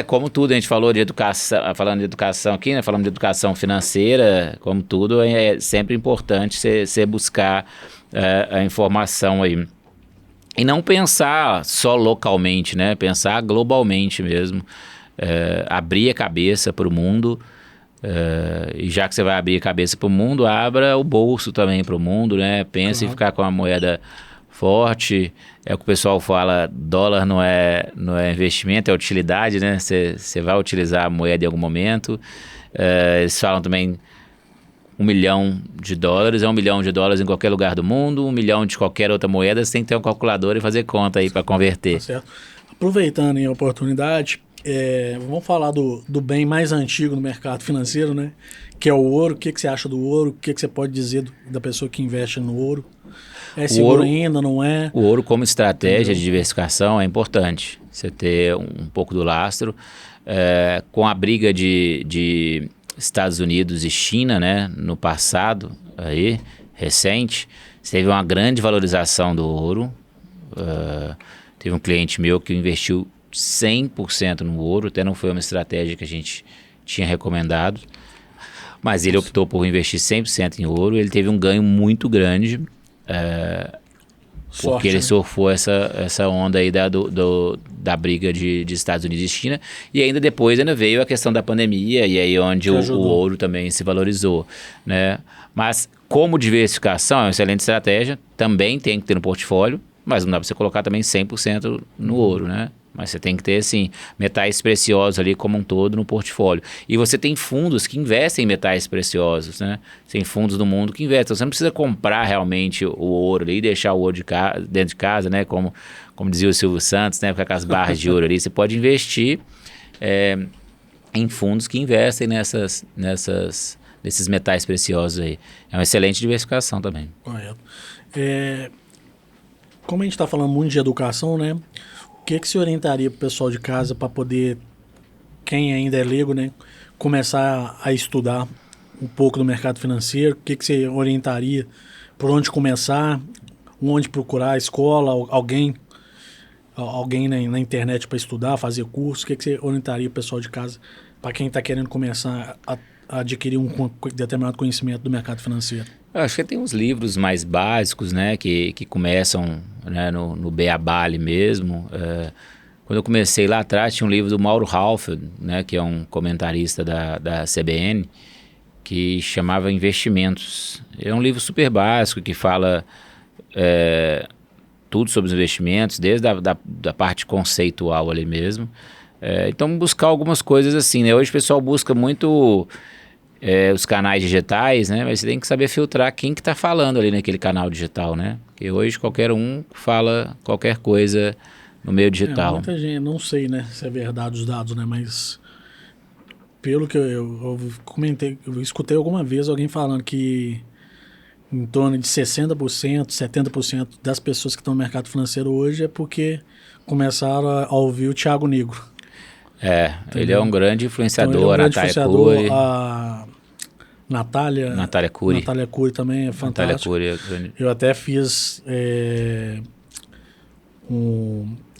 [SPEAKER 2] Como tudo, a gente falou de educação, falando de educação aqui, né? Falando de educação financeira, como tudo, é sempre importante você buscar a informação aí. E não pensar só localmente, né? Pensar globalmente mesmo. Abrir a cabeça para o mundo. E já que você vai abrir a cabeça para o mundo, abra o bolso também para o mundo, né? Pense em ficar com a moeda forte. É o que o pessoal fala, dólar não é investimento, é utilidade, né? Você vai utilizar a moeda em algum momento. Eles falam também $1 milhão é $1 milhão em qualquer lugar do mundo, 1 milhão de qualquer outra moeda, você tem que ter um calculador e fazer conta aí para converter.
[SPEAKER 1] Tá certo. Aproveitando a oportunidade, vamos falar do bem mais antigo no mercado financeiro, né? Que é o ouro. O que você acha do ouro? O que você pode dizer da pessoa que investe no ouro? É seguro ainda, não é?
[SPEAKER 2] O ouro como estratégia de diversificação é importante. Você ter um pouco do lastro. Com a briga de Estados Unidos e China, né, no passado, aí, recente, teve uma grande valorização do ouro. Teve um cliente meu que investiu 100% no ouro, até não foi uma estratégia que a gente tinha recomendado, mas ele optou por investir 100% em ouro. Ele teve um ganho muito grande, porque ele surfou essa onda aí da briga de Estados Unidos e China, e ainda depois veio a questão da pandemia, e aí onde o ouro também se valorizou, né? Mas como diversificação é uma excelente estratégia, também tem que ter no portfólio, mas não dá para você colocar também 100% no ouro, né? Mas você tem que ter, assim, metais preciosos ali como um todo no portfólio. E você tem fundos que investem em metais preciosos, né? Tem fundos do mundo que investem. Você não precisa comprar realmente o ouro ali e deixar o ouro dentro de casa, né? Como dizia o Silvio Santos, né? Ficar com as barras de ouro ali. Você pode investir em fundos que investem nesses metais preciosos aí. É uma excelente diversificação também.
[SPEAKER 1] Correto. Como a gente está falando muito de educação, né? O que você orientaria para o pessoal de casa para poder, quem ainda é leigo, né, começar a estudar um pouco do mercado financeiro? O que você orientaria? Por onde começar? Onde procurar? Escola? Alguém na internet para estudar, fazer curso? O que você orientaria o pessoal de casa para quem está querendo começar a adquirir um determinado conhecimento do mercado financeiro?
[SPEAKER 2] Eu acho que tem uns livros mais básicos, né, que começam, né, no beabá ali mesmo. Quando eu comecei lá atrás, tinha um livro do Mauro Halfeld, né, que é um comentarista da CBN, que chamava Investimentos. É um livro super básico que fala tudo sobre os investimentos, desde da parte conceitual ali mesmo. Então, buscar algumas coisas assim, né? Hoje o pessoal busca muito os canais digitais, né? Mas você tem que saber filtrar quem que tá falando ali naquele canal digital, né? Porque hoje qualquer um fala qualquer coisa no meio digital.
[SPEAKER 1] Muita gente, não sei, né, se é verdade os dados, né, mas pelo que eu comentei, eu escutei alguma vez alguém falando que em torno de 60%, 70% das pessoas que estão no mercado financeiro hoje é porque começaram a ouvir o Thiago Negro.
[SPEAKER 2] Ele é um grande influenciador,
[SPEAKER 1] Então, ele é um grande
[SPEAKER 2] Natália
[SPEAKER 1] influenciador,
[SPEAKER 2] Cury.
[SPEAKER 1] A Natália Cury também é
[SPEAKER 2] Natália
[SPEAKER 1] fantástica.
[SPEAKER 2] Cury.
[SPEAKER 1] Eu até fiz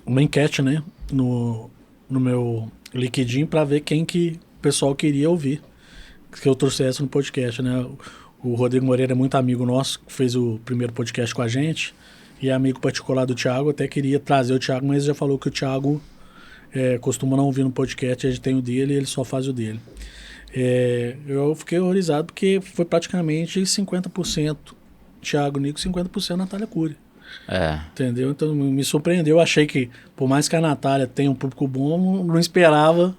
[SPEAKER 1] uma enquete, né, no meu LinkedIn para ver quem que o pessoal queria ouvir, que eu trouxesse no podcast, né. O Rodrigo Moreira é muito amigo nosso, fez o primeiro podcast com a gente, e é amigo particular do Thiago. Até queria trazer o Thiago, mas já falou que o Thiago costuma não ouvir no podcast, a gente tem o dele e ele só faz o dele. Eu fiquei horrorizado porque foi praticamente 50% Thiago Nico, 50% Natália Cury. Entendeu? Então me surpreendeu. Eu achei que, por mais que a Natália tenha um público bom, não esperava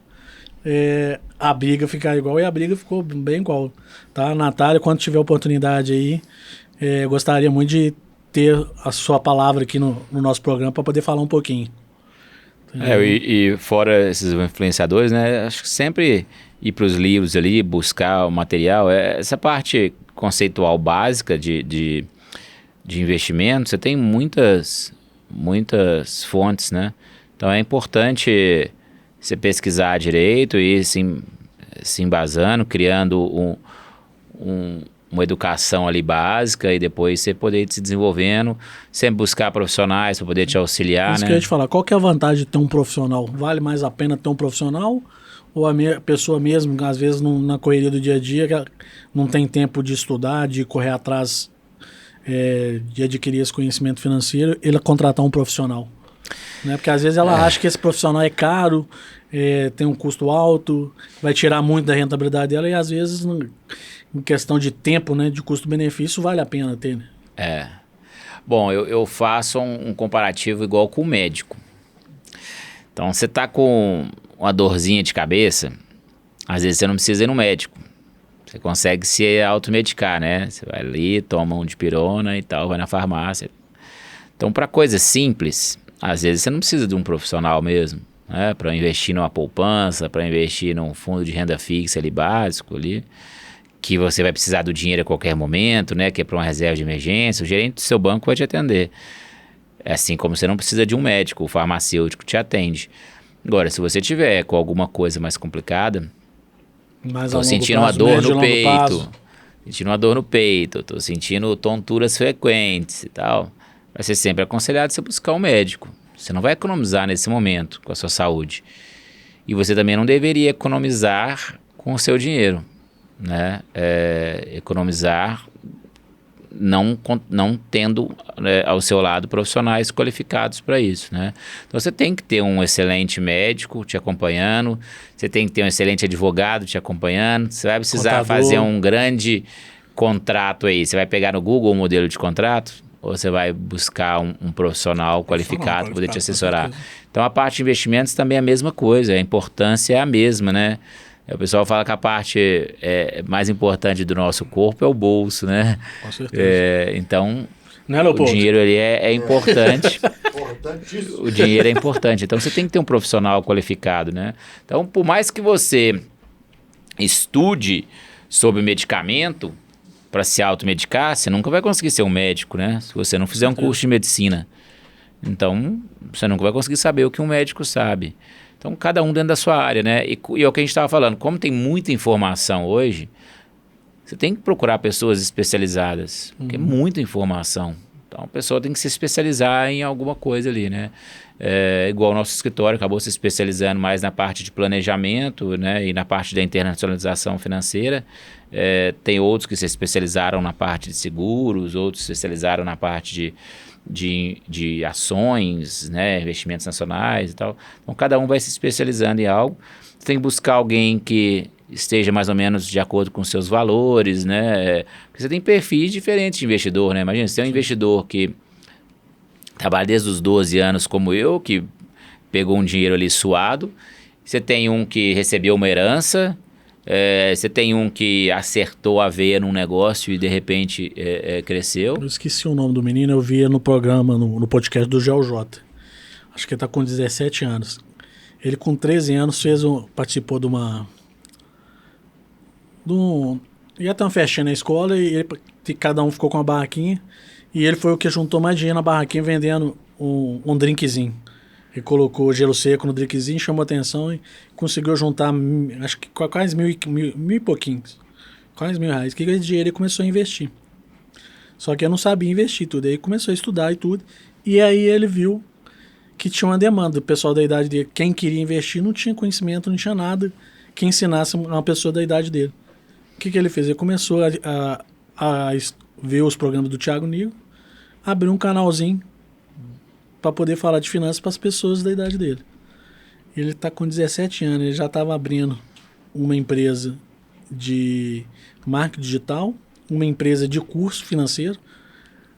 [SPEAKER 1] a briga ficar igual, e a briga ficou bem igual. Tá? A Natália, quando tiver oportunidade aí, gostaria muito de ter a sua palavra aqui no nosso programa para poder falar um pouquinho.
[SPEAKER 2] E fora esses influenciadores, né? Acho que sempre ir para os livros ali, buscar o material, essa parte conceitual básica de investimento, você tem muitas fontes, né? Então é importante você pesquisar direito e ir se embasando, criando uma educação ali básica, e depois você poder ir se desenvolvendo, sempre buscar profissionais para poder te auxiliar,
[SPEAKER 1] Isso
[SPEAKER 2] né?
[SPEAKER 1] que eu ia te falar, qual que é a vantagem de ter um profissional? Vale mais a pena ter um profissional, ou a pessoa mesmo, às vezes na correria do dia a dia, que não tem tempo de estudar, de correr atrás de adquirir esse conhecimento financeiro, ele contratar um profissional? Né? Porque às vezes ela acha que esse profissional é caro, tem um custo alto, vai tirar muito da rentabilidade dela, e às vezes, em questão de tempo, né, de custo-benefício, vale a pena ter. Né?
[SPEAKER 2] Bom, eu faço um comparativo igual com o médico. Então, você tá com uma dorzinha de cabeça, às vezes você não precisa ir no médico. Você consegue se automedicar, né? Você vai ali, toma um dipirona e tal, vai na farmácia. Então, para coisas simples, às vezes você não precisa de um profissional mesmo, né? Para investir numa poupança, para investir num fundo de renda fixa ali básico ali, que você vai precisar do dinheiro a qualquer momento, né? Que é para uma reserva de emergência, o gerente do seu banco vai te atender. Assim como você não precisa de um médico, o farmacêutico te atende. Agora, se você tiver com alguma coisa mais complicada, tô sentindo uma dor no peito, tô sentindo tonturas frequentes e tal, vai ser sempre aconselhado você buscar um médico. Você não vai economizar nesse momento com a sua saúde. E você também não deveria economizar com o seu dinheiro, né? Economizar não tendo ao seu lado profissionais qualificados para isso, né? Então você tem que ter um excelente médico te acompanhando, você tem que ter um excelente advogado te acompanhando, você vai precisar fazer um grande contrato aí, você vai pegar no Google um modelo de contrato, ou você vai buscar um profissional qualificado para poder te assessorar. Então a parte de investimentos também é a mesma coisa, a importância é a mesma, né? O pessoal fala que a parte mais importante do nosso corpo é o bolso, né?
[SPEAKER 1] Com certeza.
[SPEAKER 2] Então,
[SPEAKER 1] né,
[SPEAKER 2] o dinheiro ali é importante. O dinheiro é importante. Então, você tem que ter um profissional qualificado, né? Então, por mais que você estude sobre medicamento para se automedicar, você nunca vai conseguir ser um médico, né? Se você não fizer um curso de medicina. Então, você nunca vai conseguir saber o que um médico sabe. Então, cada um dentro da sua área, né? E é o que a gente estava falando, como tem muita informação hoje, você tem que procurar pessoas especializadas, porque é muita informação. Então, a pessoa tem que se especializar em alguma coisa ali, né? Igual o nosso escritório acabou se especializando mais na parte de planejamento, né? E na parte da internacionalização financeira. Tem outros que se especializaram na parte de seguros, outros se especializaram na parte de ações, né, investimentos nacionais e tal. Então, cada um vai se especializando em algo. Você tem que buscar alguém que esteja mais ou menos de acordo com seus valores, né? Porque você tem perfis diferentes de investidor, né? Imagina, você tem um investidor que trabalha desde os 12 anos como eu, que pegou um dinheiro ali suado. Você tem um que recebeu uma herança Você tem um que acertou a veia num negócio e de repente cresceu.
[SPEAKER 1] Eu esqueci o nome do menino, eu via no programa, no podcast do GeoJ. Acho que ele tá com 17 anos. Ele com 13 anos participou de uma... ia ter uma festinha na escola e cada um ficou com uma barraquinha. E ele foi o que juntou mais dinheiro na barraquinha vendendo um drinkzinho. Ele colocou gelo seco no drinkzinho, chamou atenção e conseguiu juntar, acho que quase mil e pouquinhos. Quase R$1.000. Que esse dinheiro ele começou a investir. Só que eu não sabia investir tudo. Aí começou a estudar e tudo. E aí ele viu que tinha uma demanda. O pessoal da idade dele, quem queria investir, não tinha conhecimento, não tinha nada que ensinasse uma pessoa da idade dele. O que ele fez? Ele começou a ver os programas do Thiago Nigro, abriu um canalzinho para poder falar de finanças para as pessoas da idade dele. Ele está com 17 anos, ele já estava abrindo uma empresa de marketing digital, uma empresa de curso financeiro,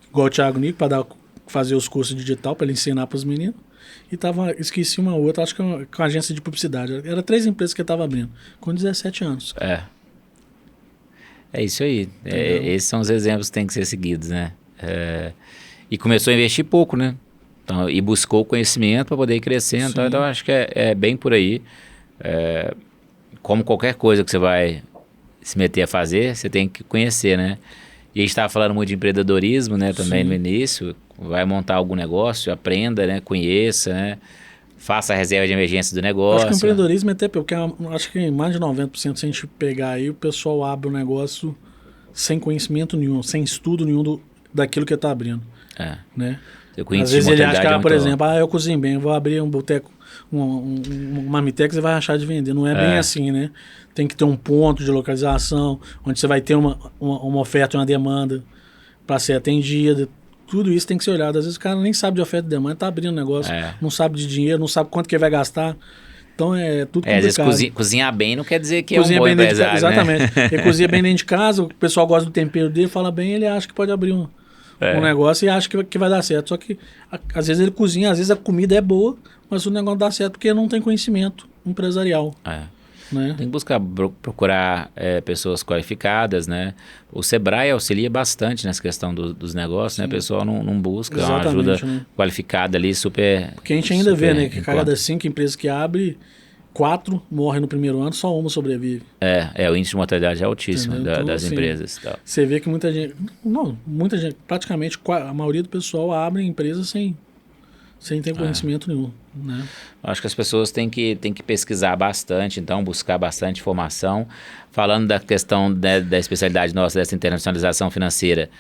[SPEAKER 1] igual o Thiago Nico, para fazer os cursos digital, para ele ensinar para os meninos. E esqueci uma outra, acho que com a agência de publicidade. Era 3 empresas que ele estava abrindo, com 17 anos.
[SPEAKER 2] É isso aí. Esses são os exemplos que têm que ser seguidos, né? E começou a investir pouco, né? Então, e buscou conhecimento para poder ir crescendo. Então, acho que é bem por aí. Como qualquer coisa que você vai se meter a fazer, você tem que conhecer, né? E a gente estava falando muito de empreendedorismo, né? Também no início. Vai montar algum negócio, aprenda, né? Conheça, né? Faça a reserva de emergência do negócio.
[SPEAKER 1] Acho que o empreendedorismo é até porque acho que mais de 90%, se a gente pegar aí, o pessoal abre o negócio sem conhecimento nenhum, sem estudo nenhum daquilo que está abrindo. Né? Às vezes ele acha que, por exemplo, eu cozinho bem, eu vou abrir um boteco, um marmitex e vai achar de vender. Não é bem assim, né? Tem que ter um ponto de localização, onde você vai ter uma oferta e uma demanda para ser atendida. Tudo isso tem que ser olhado. Às vezes o cara nem sabe de oferta e demanda, tá abrindo negócio, não sabe de dinheiro, não sabe quanto que ele vai gastar. Então é tudo complicado.
[SPEAKER 2] Às vezes cozinhar bem não quer dizer que
[SPEAKER 1] cozinha
[SPEAKER 2] é um bom empresário,
[SPEAKER 1] exatamente. Ele cozinha bem dentro de casa, o pessoal gosta do tempero dele, fala bem, ele acha que pode abrir um negócio e acha que vai dar certo. Só que às vezes ele cozinha, às vezes a comida é boa, mas o negócio dá certo porque não tem conhecimento empresarial. Né?
[SPEAKER 2] Tem que procurar pessoas qualificadas, né? O Sebrae auxilia bastante nessa questão dos negócios, né? O pessoal não busca uma ajuda qualificada ali, super...
[SPEAKER 1] Porque a gente ainda vê, né? Que cada 5 empresas que abre, 4 morrem no primeiro ano, só uma sobrevive.
[SPEAKER 2] O índice de mortalidade é altíssimo então, das empresas. Tal.
[SPEAKER 1] Você vê que muita gente, praticamente a maioria do pessoal abre empresas sem ter conhecimento nenhum, né?
[SPEAKER 2] Acho que as pessoas têm que pesquisar bastante, então buscar bastante informação. Falando da questão da especialidade nossa, dessa internacionalização financeira,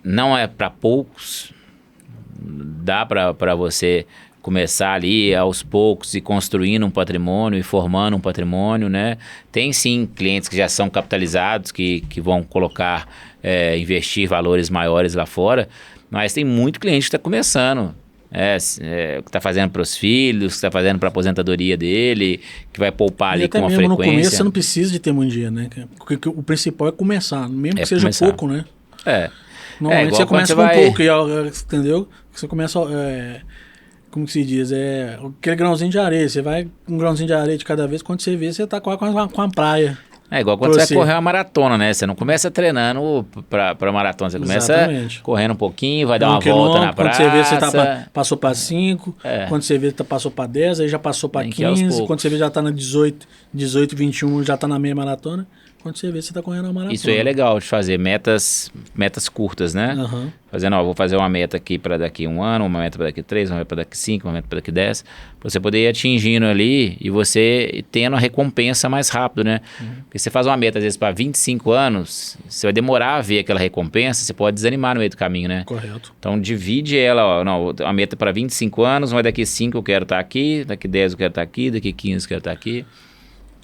[SPEAKER 2] não é para poucos, dá para você começar ali aos poucos e construindo um patrimônio e formando um patrimônio, né? Tem sim clientes que já são capitalizados, que vão colocar, investir valores maiores lá fora, mas tem muito cliente que está começando, que está fazendo para os filhos, que está fazendo para a aposentadoria dele, que vai poupar ali com uma frequência.
[SPEAKER 1] No começo você não precisa de ter muito dinheiro, né? Porque o principal é começar, mesmo que seja pouco, né? Normalmente você começa com pouco, entendeu? Você começa, como que se diz, aquele grãozinho de areia, você vai um grãozinho de areia de cada vez, quando você vê, você está com a praia.
[SPEAKER 2] Igual quando você vai correr uma maratona, né? Você não começa treinando pra maratona, você começa correndo um pouquinho, vai dar uma volta na praça.
[SPEAKER 1] Quando você vê, você passou para 5, quando você vê, passou para 10, aí já passou para 15, quando você vê, já está na 18, 21, já está na meia maratona. Quando você vê, você está correndo uma maratona.
[SPEAKER 2] Isso aí é legal de fazer, metas curtas, né? Fazendo, vou fazer uma meta aqui para daqui 1 ano, uma meta para daqui 3, uma meta para daqui 5, uma meta para daqui 10. Você poder ir atingindo ali e você tendo a recompensa mais rápido, né? Porque você faz uma meta, às vezes, para 25 anos, você vai demorar a ver aquela recompensa, você pode desanimar no meio do caminho, né?
[SPEAKER 1] Correto.
[SPEAKER 2] Então, divide ela, a meta para 25 anos, mas daqui 5 eu quero estar aqui, daqui 10 eu quero estar aqui, daqui 15 eu quero estar aqui.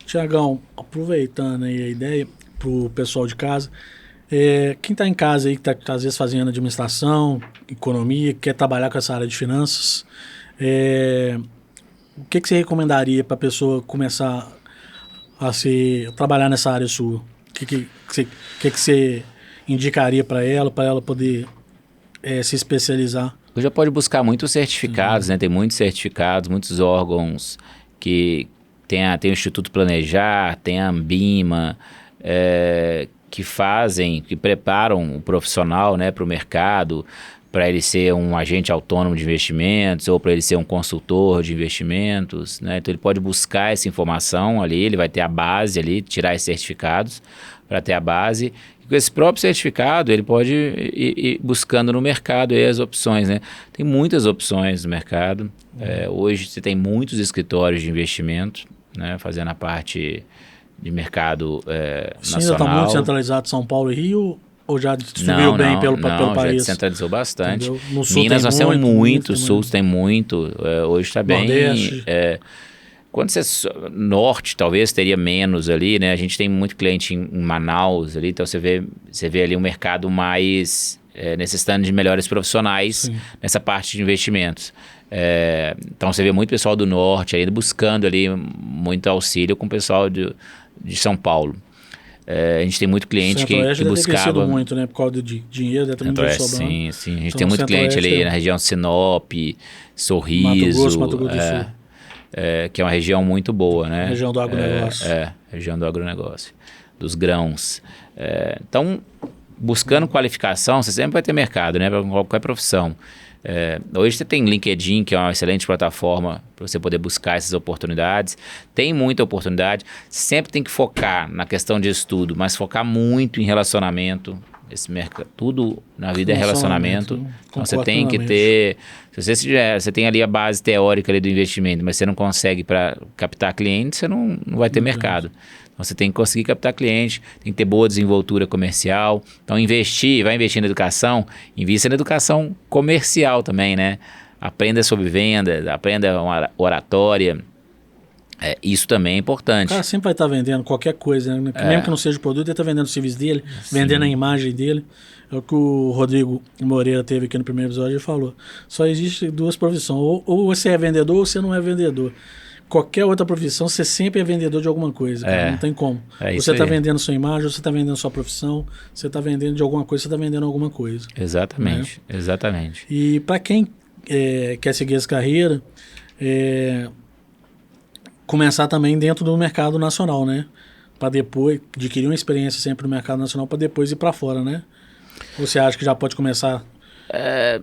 [SPEAKER 1] Tiagão, aproveitando aí a ideia pro pessoal de casa, quem está em casa aí, que está às vezes fazendo administração, economia, quer trabalhar com essa área de finanças, o que você recomendaria para a pessoa começar a trabalhar nessa área sua? O que você indicaria para ela poder se especializar?
[SPEAKER 2] Você já pode buscar muitos certificados, né? Tem muitos certificados, muitos órgãos que tem o Instituto Planejar, tem a Ambima, que preparam o profissional, né, para o mercado, para ele ser um agente autônomo de investimentos ou para ele ser um consultor de investimentos, né? Então ele pode buscar essa informação ali, ele vai ter a base ali, tirar esses certificados para ter a base. E com esse próprio certificado ele pode ir buscando no mercado aí as opções, né? Tem muitas opções no mercado. Hoje você tem muitos escritórios de investimento, né, fazendo a parte de mercado
[SPEAKER 1] Sim,
[SPEAKER 2] nacional.
[SPEAKER 1] ainda está muito centralizado São Paulo e Rio, ou já distribuiu bem pelo país?
[SPEAKER 2] Já descentralizou bastante.
[SPEAKER 1] No sul
[SPEAKER 2] Minas nós temos muito,
[SPEAKER 1] tem
[SPEAKER 2] sul tem muito, hoje está bem.
[SPEAKER 1] Nordeste.
[SPEAKER 2] Quando você norte talvez teria menos ali, né? A gente tem muito cliente em Manaus ali, então você vê ali um mercado mais necessitando de melhores profissionais. Sim. Nessa parte de investimentos. Então você vê muito pessoal do norte aí buscando ali muito auxílio com o pessoal de São Paulo. A gente tem muito cliente que buscava
[SPEAKER 1] muito, né? Por causa de dinheiro, deve ter muito sobrando.
[SPEAKER 2] Sim. A gente tem muito cliente ali na região Sinop, Sorriso,
[SPEAKER 1] Mato Grosso do Sul.
[SPEAKER 2] Que é uma região muito boa, né?
[SPEAKER 1] Região do agronegócio.
[SPEAKER 2] Região do agronegócio, dos grãos. Então, buscando qualificação, você sempre vai ter mercado, né? Para qualquer profissão. Hoje você tem LinkedIn, que é uma excelente plataforma para você poder buscar essas oportunidades. Tem muita oportunidade. Sempre tem que focar na questão de estudo, mas focar muito em relacionamento. Esse mercado, tudo na vida é relacionamento. Então você tem que ter. Se você tem ali a base teórica ali do investimento, mas você não consegue para captar cliente, você não vai ter mercado. Então você tem que conseguir captar cliente, tem que ter boa desenvoltura comercial. Então vai investir na educação, invista na educação comercial também, né? Aprenda sobre venda, aprenda uma oratória. Isso também é importante.
[SPEAKER 1] O cara sempre vai estar vendendo qualquer coisa, né? Mesmo que não seja o produto, ele está vendendo o serviço dele, vendendo a imagem dele. É o que o Rodrigo Moreira teve aqui no primeiro episódio e falou. Só existe duas profissões. Ou você é vendedor ou você não é vendedor. Qualquer outra profissão, você sempre é vendedor de alguma coisa, cara. Não tem como. Você está vendendo sua imagem, você está vendendo sua profissão, você está vendendo de alguma coisa, você está vendendo alguma coisa.
[SPEAKER 2] Exatamente, né? Exatamente.
[SPEAKER 1] E para quem quer seguir essa carreira, começar também dentro do mercado nacional, né? Para depois adquirir uma experiência sempre no mercado nacional, para depois ir para fora, né? Ou você acha que já pode começar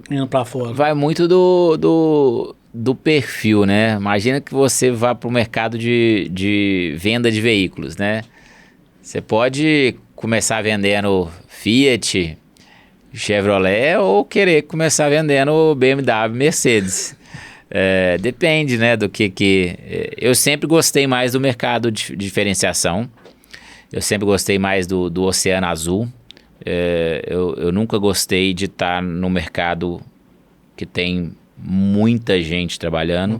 [SPEAKER 1] indo para fora?
[SPEAKER 2] Vai muito do perfil, né? Imagina que você vá para o mercado de venda de veículos, né? Você pode começar vendendo Fiat, Chevrolet ou querer começar vendendo BMW, Mercedes. Depende, né, do que... Eu sempre gostei mais do mercado de diferenciação. Eu sempre gostei mais do Oceano Azul. Eu nunca gostei de estar no mercado que tem muita gente trabalhando.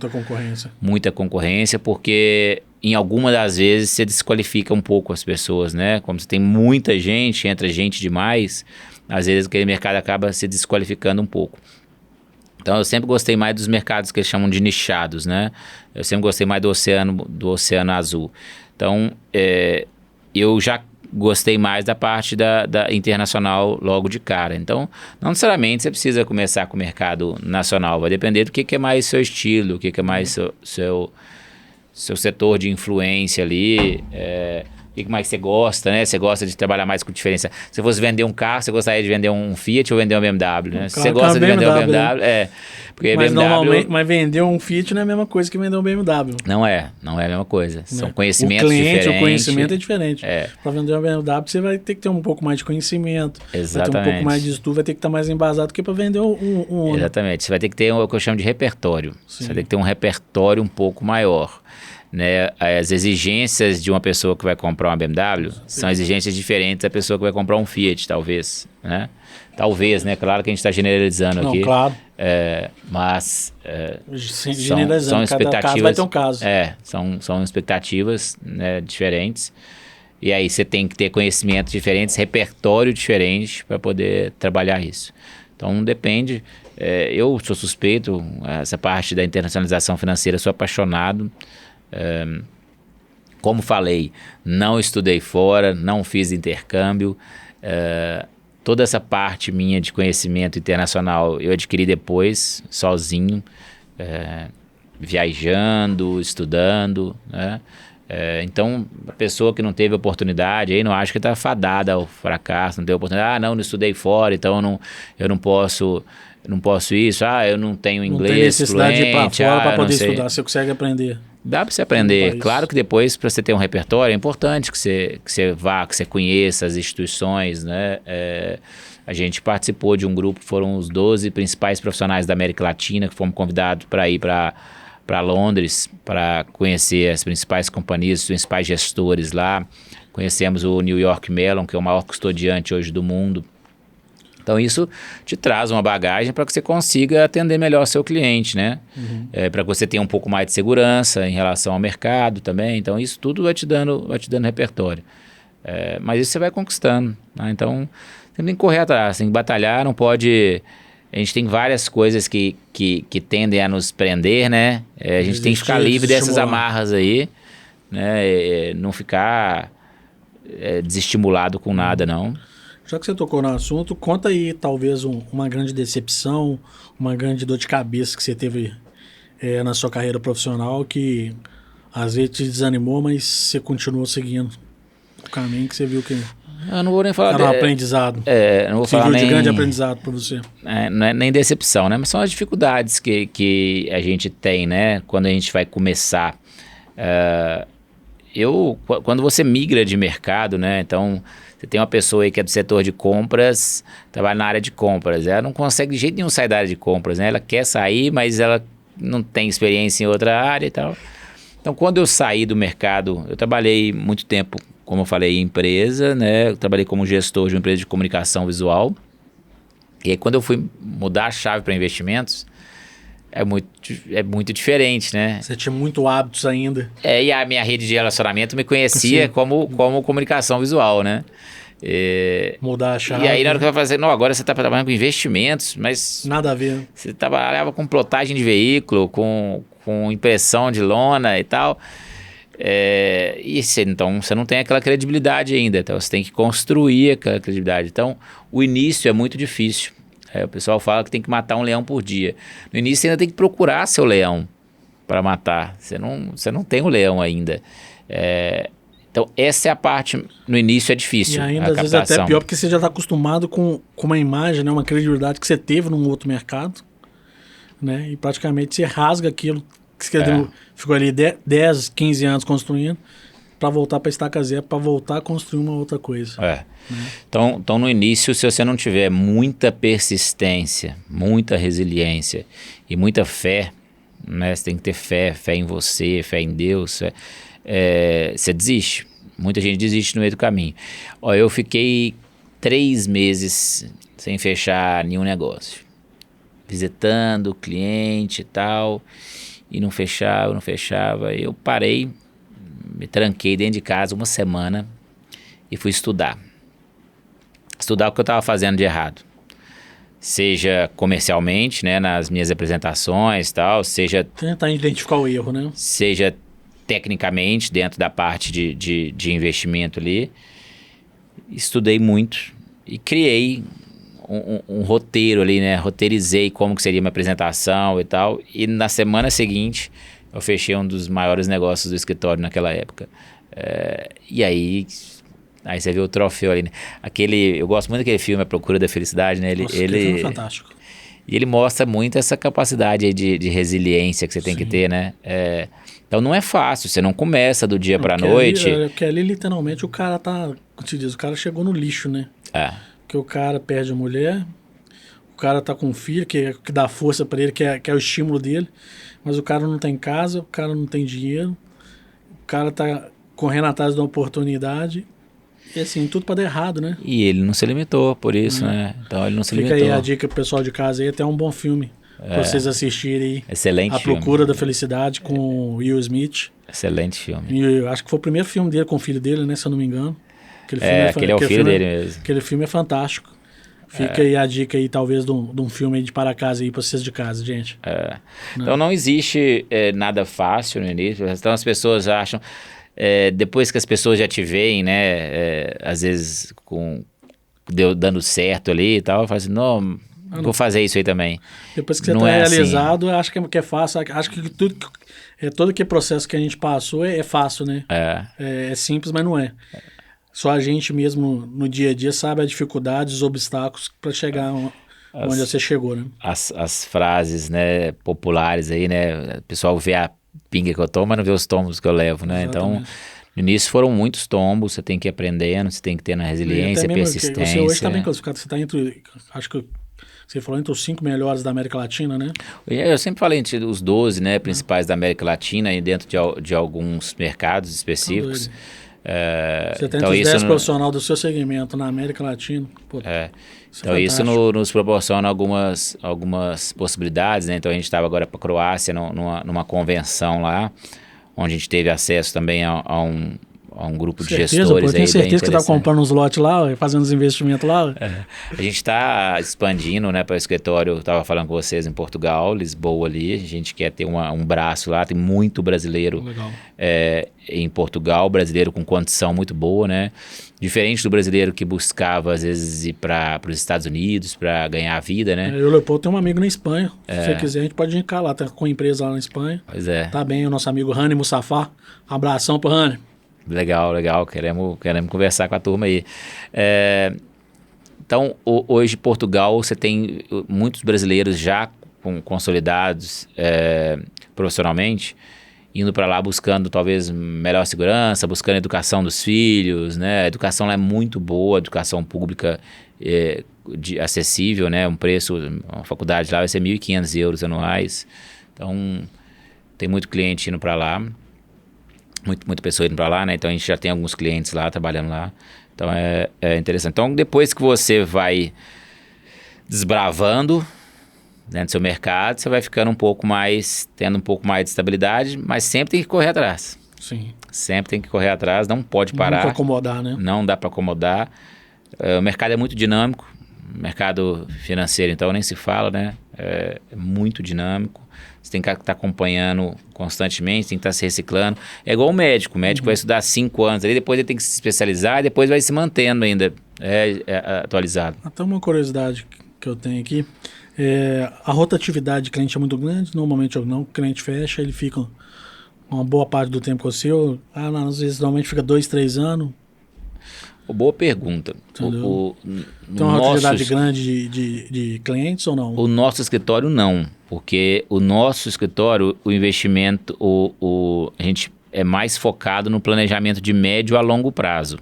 [SPEAKER 2] Muita concorrência, porque em alguma das vezes você desqualifica um pouco as pessoas, né? Como você tem muita gente, entra gente demais, às vezes aquele mercado acaba se desqualificando um pouco. Então eu sempre gostei mais dos mercados que eles chamam de nichados, né? Eu sempre gostei mais do Oceano Azul. Então eu já gostei mais da parte da internacional logo de cara. Então, não necessariamente você precisa começar com o mercado nacional. Vai depender do que é mais seu estilo, o que é mais seu setor de influência ali, o que mais você gosta, né? Você gosta de trabalhar mais com diferença. Se você fosse vender um carro, você gostaria de vender um Fiat ou vender um BMW, né? Se você gosta de vender um BMW, porque
[SPEAKER 1] mas
[SPEAKER 2] BMW...
[SPEAKER 1] normalmente, mas vender um Fiat não é a mesma coisa que vender um BMW.
[SPEAKER 2] Não é a mesma coisa. São conhecimentos diferentes.
[SPEAKER 1] O conhecimento é diferente. Para vender um BMW, você vai ter que ter um pouco mais de conhecimento.
[SPEAKER 2] Exatamente.
[SPEAKER 1] Vai ter um pouco mais de estudo, vai ter que estar mais embasado que para vender um...
[SPEAKER 2] Exatamente. Você vai ter que ter o que eu chamo de repertório. Sim. Você vai ter que ter um repertório um pouco maior. Né? As exigências de uma pessoa que vai comprar uma BMW são exigências diferentes da pessoa que vai comprar um Fiat, talvez, né? Talvez, né? Claro que a gente está generalizando aqui.
[SPEAKER 1] Não, claro.
[SPEAKER 2] Mas
[SPEAKER 1] são expectativas. Cada caso vai ter um caso.
[SPEAKER 2] São expectativas, né, diferentes. E aí você tem que ter conhecimentos diferentes, repertório diferente para poder trabalhar isso. Então depende. Eu sou suspeito, essa parte da internacionalização financeira, sou apaixonado. Como falei, não estudei fora, não fiz intercâmbio. Toda essa parte minha de conhecimento internacional eu adquiri depois, sozinho. viajando, estudando, né? Então, a pessoa que não teve oportunidade aí não acha que está fadada ao fracasso, não teve oportunidade. Não estudei fora, então eu não posso isso. Eu não tenho inglês
[SPEAKER 1] não tem necessidade
[SPEAKER 2] fluente.
[SPEAKER 1] De ir para fora para poder
[SPEAKER 2] sei.
[SPEAKER 1] estudar, você consegue aprender.
[SPEAKER 2] Dá para você aprender. Claro que depois, para você ter um repertório, é importante que você vá, que você conheça as instituições, né? A gente participou de um grupo, foram os 12 principais profissionais da América Latina que fomos convidados para ir para Londres, para conhecer as principais companhias, os principais gestores lá. Conhecemos o New York Mellon, que é o maior custodiante hoje do mundo. Então isso te traz uma bagagem para que você consiga atender melhor o seu cliente, né? Para que você tenha um pouco mais de segurança em relação ao mercado também. Então isso tudo vai te dando repertório. Mas isso você vai conquistando, né? Então você tem que correr atrás, tem que batalhar, não pode... A gente tem várias coisas que tendem a nos prender, né? A gente tem que ficar livre dessas amarras aí, né? Não ficar desestimulado com nada, não.
[SPEAKER 1] Já que você tocou no assunto, conta aí talvez uma grande decepção, uma grande dor de cabeça que você teve na sua carreira profissional que às vezes te desanimou, mas você continuou seguindo o caminho que você viu que...
[SPEAKER 2] Eu não vou nem falar...
[SPEAKER 1] Era um aprendizado.
[SPEAKER 2] Não vou falar
[SPEAKER 1] de grande aprendizado para você.
[SPEAKER 2] Não é nem decepção, né? Mas são as dificuldades que a gente tem, né? Quando a gente vai começar. Quando você migra de mercado, né? Então, você tem uma pessoa aí que é do setor de compras, trabalha na área de compras. Ela não consegue de jeito nenhum sair da área de compras, né? Ela quer sair, mas ela não tem experiência em outra área e tal. Então, quando eu saí do mercado, eu trabalhei muito tempo, como eu falei, em empresa, né? Eu trabalhei como gestor de uma empresa de comunicação visual. E aí, quando eu fui mudar a chave para investimentos, é muito diferente, né?
[SPEAKER 1] Você tinha muito hábitos ainda.
[SPEAKER 2] E a minha rede de relacionamento me conhecia como comunicação visual, né?
[SPEAKER 1] Mudar a chave.
[SPEAKER 2] E aí, na hora que eu falei, não, agora você está trabalhando com investimentos, mas...
[SPEAKER 1] Nada a ver.
[SPEAKER 2] Você trabalhava com plotagem de veículo, com impressão de lona e tal... então você não tem aquela credibilidade ainda, então você tem que construir aquela credibilidade. Então o início é muito difícil. O pessoal fala que tem que matar um leão por dia. No início você ainda tem que procurar seu leão para matar. Você não tem o leão ainda. Então essa é a parte, no início é difícil.
[SPEAKER 1] E ainda às vezes até pior porque você já está acostumado com uma imagem, né, uma credibilidade que você teve num outro mercado, né, e praticamente você rasga aquilo que você ficou ali 10, 15 anos construindo para voltar para estaca zero, para voltar a construir uma outra coisa. Né?
[SPEAKER 2] Então no início, se você não tiver muita persistência, muita resiliência e muita fé, né? Você tem que ter fé em você, fé em Deus, você desiste. Muita gente desiste no meio do caminho. Eu fiquei 3 meses sem fechar nenhum negócio, visitando cliente e tal, e não fechava. Eu parei, me tranquei dentro de casa uma semana e fui estudar o que eu estava fazendo de errado. Seja comercialmente, né, nas minhas apresentações e tal, seja...
[SPEAKER 1] Tentar identificar o erro, né?
[SPEAKER 2] Seja tecnicamente, dentro da parte de investimento ali. Estudei muito e criei um roteiro ali, né? Roteirizei como que seria minha apresentação e tal. E na semana seguinte, eu fechei um dos maiores negócios do escritório naquela época. E aí você vê o troféu ali, né? Eu gosto muito daquele filme A Procura da Felicidade, né?
[SPEAKER 1] Nossa, filme é fantástico.
[SPEAKER 2] E ele mostra muito essa capacidade aí de resiliência que você tem que ter, né? Então não é fácil, você não começa do dia pra noite.
[SPEAKER 1] Porque ali literalmente o cara o cara chegou no lixo, né? Que o cara perde a mulher, o cara tá com um filho que dá força pra ele, que é o estímulo dele, mas o cara não tem casa, o cara não tem dinheiro, o cara tá correndo atrás de uma oportunidade, e assim, tudo pra dar errado, né?
[SPEAKER 2] E ele não se limitou por isso, né? Então ele não se limitou.
[SPEAKER 1] Fica aí a dica pro pessoal de casa aí, até um bom filme pra vocês assistirem aí.
[SPEAKER 2] Excelente filme.
[SPEAKER 1] A Procura da Felicidade com o Will Smith.
[SPEAKER 2] Excelente filme.
[SPEAKER 1] E eu acho que foi o primeiro filme dele com o filho dele, né? Se eu não me engano.
[SPEAKER 2] Aquele é o filho dele mesmo.
[SPEAKER 1] Aquele filme é fantástico. Fica aí a dica aí, talvez, de um filme aí de para casa aí pra vocês de casa, gente.
[SPEAKER 2] Então não existe nada fácil no início. Então as pessoas acham... depois que as pessoas já te veem, né? Às vezes dando certo ali e tal, falam assim, não, Vou fazer isso aí também.
[SPEAKER 1] Depois que você
[SPEAKER 2] Não
[SPEAKER 1] está
[SPEAKER 2] é
[SPEAKER 1] realizado, acho que é fácil. Acho que todo que processo que a gente passou é fácil, né? É simples, mas não é. Só a gente mesmo no dia a dia sabe a dificuldade, os obstáculos para chegar onde você chegou, né?
[SPEAKER 2] As frases, né, populares aí, né? O pessoal vê a pinga que eu tomo, mas não vê os tombos que eu levo, né?
[SPEAKER 1] Exatamente.
[SPEAKER 2] Então, no início foram muitos tombos, você tem que ir aprendendo, você tem que ter na resiliência,
[SPEAKER 1] Até mesmo
[SPEAKER 2] persistência.
[SPEAKER 1] você hoje está bem classificado, você está entre, acho que você falou entre os 5 melhores da América Latina, né?
[SPEAKER 2] Eu sempre falei entre os 12, né, principais da América Latina e dentro de alguns mercados específicos.
[SPEAKER 1] Você está
[SPEAKER 2] Então
[SPEAKER 1] entre os 10
[SPEAKER 2] isso
[SPEAKER 1] profissionais do seu segmento na América Latina. Pô,
[SPEAKER 2] então isso nos proporciona algumas possibilidades, né? Então a gente estava agora para a Croácia numa convenção lá, onde a gente teve acesso também a um grupo de gestores.
[SPEAKER 1] Pô,
[SPEAKER 2] aí
[SPEAKER 1] tenho
[SPEAKER 2] bem
[SPEAKER 1] certeza que está
[SPEAKER 2] interessante.
[SPEAKER 1] comprando uns lotes lá, fazendo os investimentos lá.
[SPEAKER 2] A gente está expandindo, né, para o escritório, eu estava falando com vocês, em Portugal, Lisboa ali, a gente quer ter um braço lá, tem muito brasileiro em Portugal, brasileiro com condição muito boa, né, diferente do brasileiro que buscava às vezes ir para os Estados Unidos para ganhar a vida, né.
[SPEAKER 1] Eu, Leopoldo, tem um amigo na Espanha, se você quiser a gente pode indicar lá, tá com empresa lá na Espanha.
[SPEAKER 2] Pois é.
[SPEAKER 1] Tá bem, o nosso amigo Rani Mussafá, abração pro Rani.
[SPEAKER 2] Legal, queremos conversar com a turma aí. Então, hoje Portugal, você tem muitos brasileiros já consolidados profissionalmente, indo para lá buscando talvez melhor segurança, buscando educação dos filhos, né? A educação lá é muito boa, a educação pública acessível, né? Um preço, uma faculdade lá vai ser 1.500 euros anuais. Então, tem muito cliente indo para lá. Muita pessoa indo para lá, né? Então a gente já tem alguns clientes lá, trabalhando lá. Então é interessante. Então depois que você vai desbravando dentro do seu mercado, você vai ficando tendo um pouco mais de estabilidade, mas sempre tem que correr atrás.
[SPEAKER 1] Sim.
[SPEAKER 2] Sempre tem que correr atrás, não pode parar.
[SPEAKER 1] Não dá para acomodar, né?
[SPEAKER 2] Não dá para acomodar. O mercado é muito dinâmico, mercado financeiro então nem se fala, né? É muito dinâmico. Você tem que estar acompanhando constantemente, tem que estar se reciclando. É igual o médico vai estudar 5 anos, ali, depois ele tem que se especializar e depois vai se mantendo ainda atualizado.
[SPEAKER 1] Até uma curiosidade que eu tenho aqui, a rotatividade de cliente é muito grande, normalmente não, o cliente fecha, ele fica uma boa parte do tempo com o seu, às vezes normalmente fica 2, 3 anos.
[SPEAKER 2] Boa pergunta.
[SPEAKER 1] Tem uma rotatividade grande de clientes ou não?
[SPEAKER 2] O nosso escritório não, porque o nosso escritório, o investimento, a gente é mais focado no planejamento de médio a longo prazo.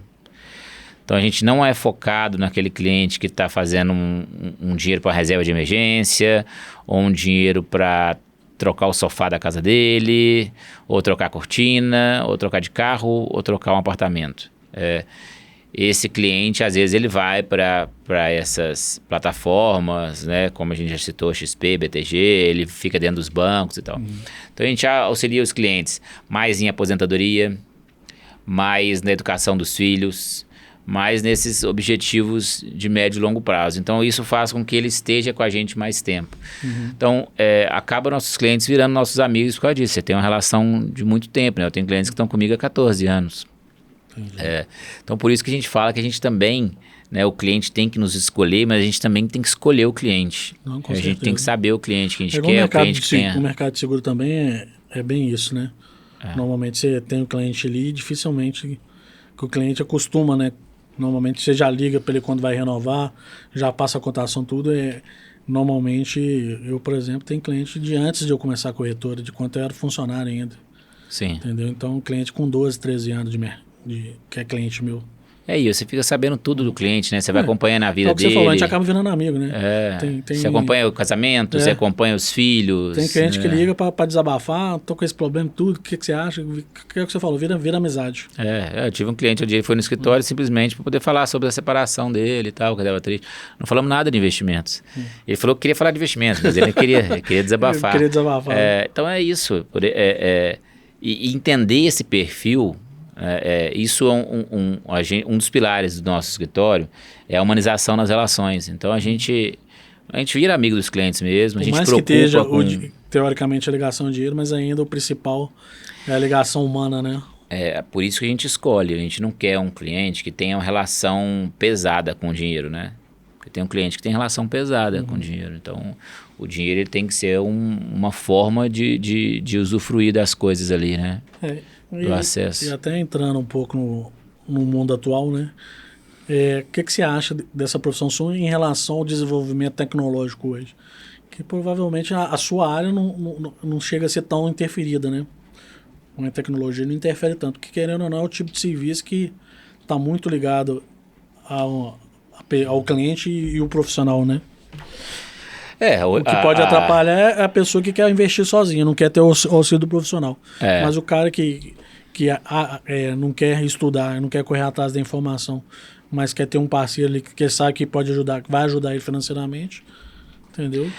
[SPEAKER 2] Então a gente não é focado naquele cliente que está fazendo um dinheiro para reserva de emergência, ou um dinheiro para trocar o sofá da casa dele, ou trocar a cortina, ou trocar de carro, ou trocar um apartamento. Esse cliente, às vezes, ele vai para essas plataformas, né, como a gente já citou, XP, BTG, ele fica dentro dos bancos e tal. Então, a gente auxilia os clientes mais em aposentadoria, mais na educação dos filhos, mais nesses objetivos de médio e longo prazo. Então, isso faz com que ele esteja com a gente mais tempo. Então, acaba nossos clientes virando nossos amigos por causa disso. Você tem uma relação de muito tempo, né? Eu tenho clientes que estão comigo há 14 anos. Então por isso que a gente fala que a gente também, né, o cliente tem que nos escolher, mas a gente também tem que escolher o cliente.
[SPEAKER 1] Não, com
[SPEAKER 2] a gente
[SPEAKER 1] certeza.
[SPEAKER 2] tem que saber o cliente que a gente quer, o cliente que tenha.
[SPEAKER 1] O mercado de seguro também é bem isso, né? Normalmente você tem o cliente ali, dificilmente que o cliente acostuma, né? Normalmente você já liga para ele quando vai renovar, já passa a cotação, tudo. Normalmente, eu, por exemplo, tenho cliente de antes de eu começar a corretora, de quanto eu era funcionário ainda.
[SPEAKER 2] Sim.
[SPEAKER 1] Entendeu? Então, cliente com 12, 13 anos que é cliente meu.
[SPEAKER 2] Isso, você fica sabendo tudo do cliente, né? Você vai acompanhando a vida
[SPEAKER 1] É o que
[SPEAKER 2] dele.
[SPEAKER 1] você falou, a gente acaba virando amigo, né?
[SPEAKER 2] Você acompanha o casamento, você acompanha os filhos.
[SPEAKER 1] Tem cliente que liga pra desabafar, tô com esse problema, tudo, o que você acha? O que é o que você falou? Vira amizade.
[SPEAKER 2] Eu tive um cliente um dia, ele foi no escritório simplesmente para poder falar sobre a separação dele e tal, que ele estava triste. Não falamos nada de investimentos. Ele falou que queria falar de investimentos, mas ele queria desabafar.
[SPEAKER 1] Queria desabafar.
[SPEAKER 2] Então é isso. E entender esse perfil... isso é um dos pilares do nosso escritório, é a humanização nas relações. Então a gente vira amigo dos clientes mesmo, a gente
[SPEAKER 1] preocupa que esteja teoricamente a ligação de dinheiro, mas ainda o principal é a ligação humana, né?
[SPEAKER 2] Por isso que a gente escolhe, a gente não quer um cliente que tenha uma relação pesada com o dinheiro, né? Porque tem um cliente que tem relação pesada com o dinheiro. Então, o dinheiro ele tem que ser uma forma de usufruir das coisas ali, né? Do acesso.
[SPEAKER 1] E até entrando um pouco no mundo atual, né? O que você acha dessa profissão sua em relação ao desenvolvimento tecnológico hoje? Que provavelmente a sua área não chega a ser tão interferida, né? A tecnologia não interfere tanto, porque querendo ou não é o tipo de serviço que está muito ligado ao cliente e o profissional, né? O que pode atrapalhar é a pessoa que quer investir sozinha, não quer ter o auxílio do profissional. Mas o cara que não quer estudar, não quer correr atrás da informação, mas quer ter um parceiro ali que sabe que pode ajudar, que vai ajudar ele financeiramente, entendeu?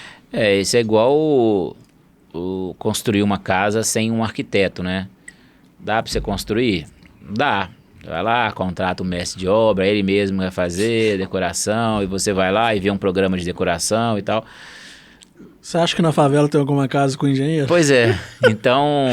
[SPEAKER 2] Isso é igual construir uma casa sem um arquiteto, né? Dá para você construir? Dá. Vai lá, contrata um mestre de obra, ele mesmo vai fazer decoração, e você vai lá e vê um programa de decoração e tal.
[SPEAKER 1] Você acha que na favela tem alguma casa com engenheiro?
[SPEAKER 2] Pois é. Então...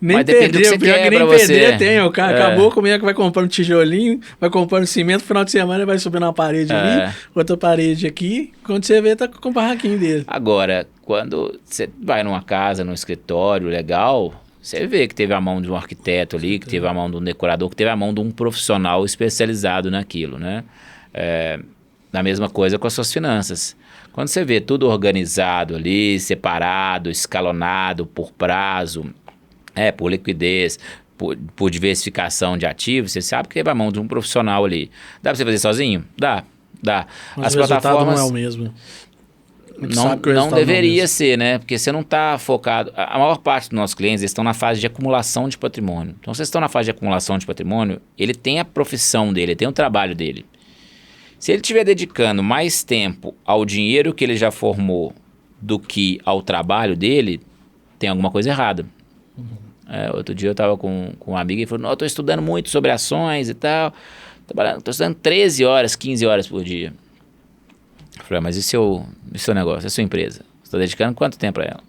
[SPEAKER 1] Nem
[SPEAKER 2] mas depende do que você quer pra você.
[SPEAKER 1] Tem, o cara acabou como é que vai comprando tijolinho, vai comprando cimento, no final de semana vai subindo uma parede ali, outra parede aqui, quando você vê tá com o barraquinho dele.
[SPEAKER 2] Agora, quando você vai numa casa, num escritório legal, você vê que teve a mão de um arquiteto ali, que teve a mão de um decorador, que teve a mão de um profissional especializado naquilo, né? A mesma coisa com as suas finanças. Quando você vê tudo organizado ali, separado, escalonado por prazo, por liquidez, por diversificação de ativos, você sabe que teve a mão de um profissional ali. Dá pra você fazer sozinho? Dá.
[SPEAKER 1] Mas as plataformas não é o mesmo.
[SPEAKER 2] Não deveria ser, né? Porque você não está focado... A maior parte dos nossos clientes estão na fase de acumulação de patrimônio. Então, vocês estão na fase de acumulação de patrimônio, ele tem a profissão dele, ele tem o trabalho dele. Se ele estiver dedicando mais tempo ao dinheiro que ele já formou do que ao trabalho dele, tem alguma coisa errada. Outro dia eu estava com uma amiga e falou, eu estou estudando muito sobre ações e tal, estou estudando 13 horas, 15 horas por dia. Eu falei, mas e seu negócio, a sua empresa? Você está dedicando quanto tempo a ela?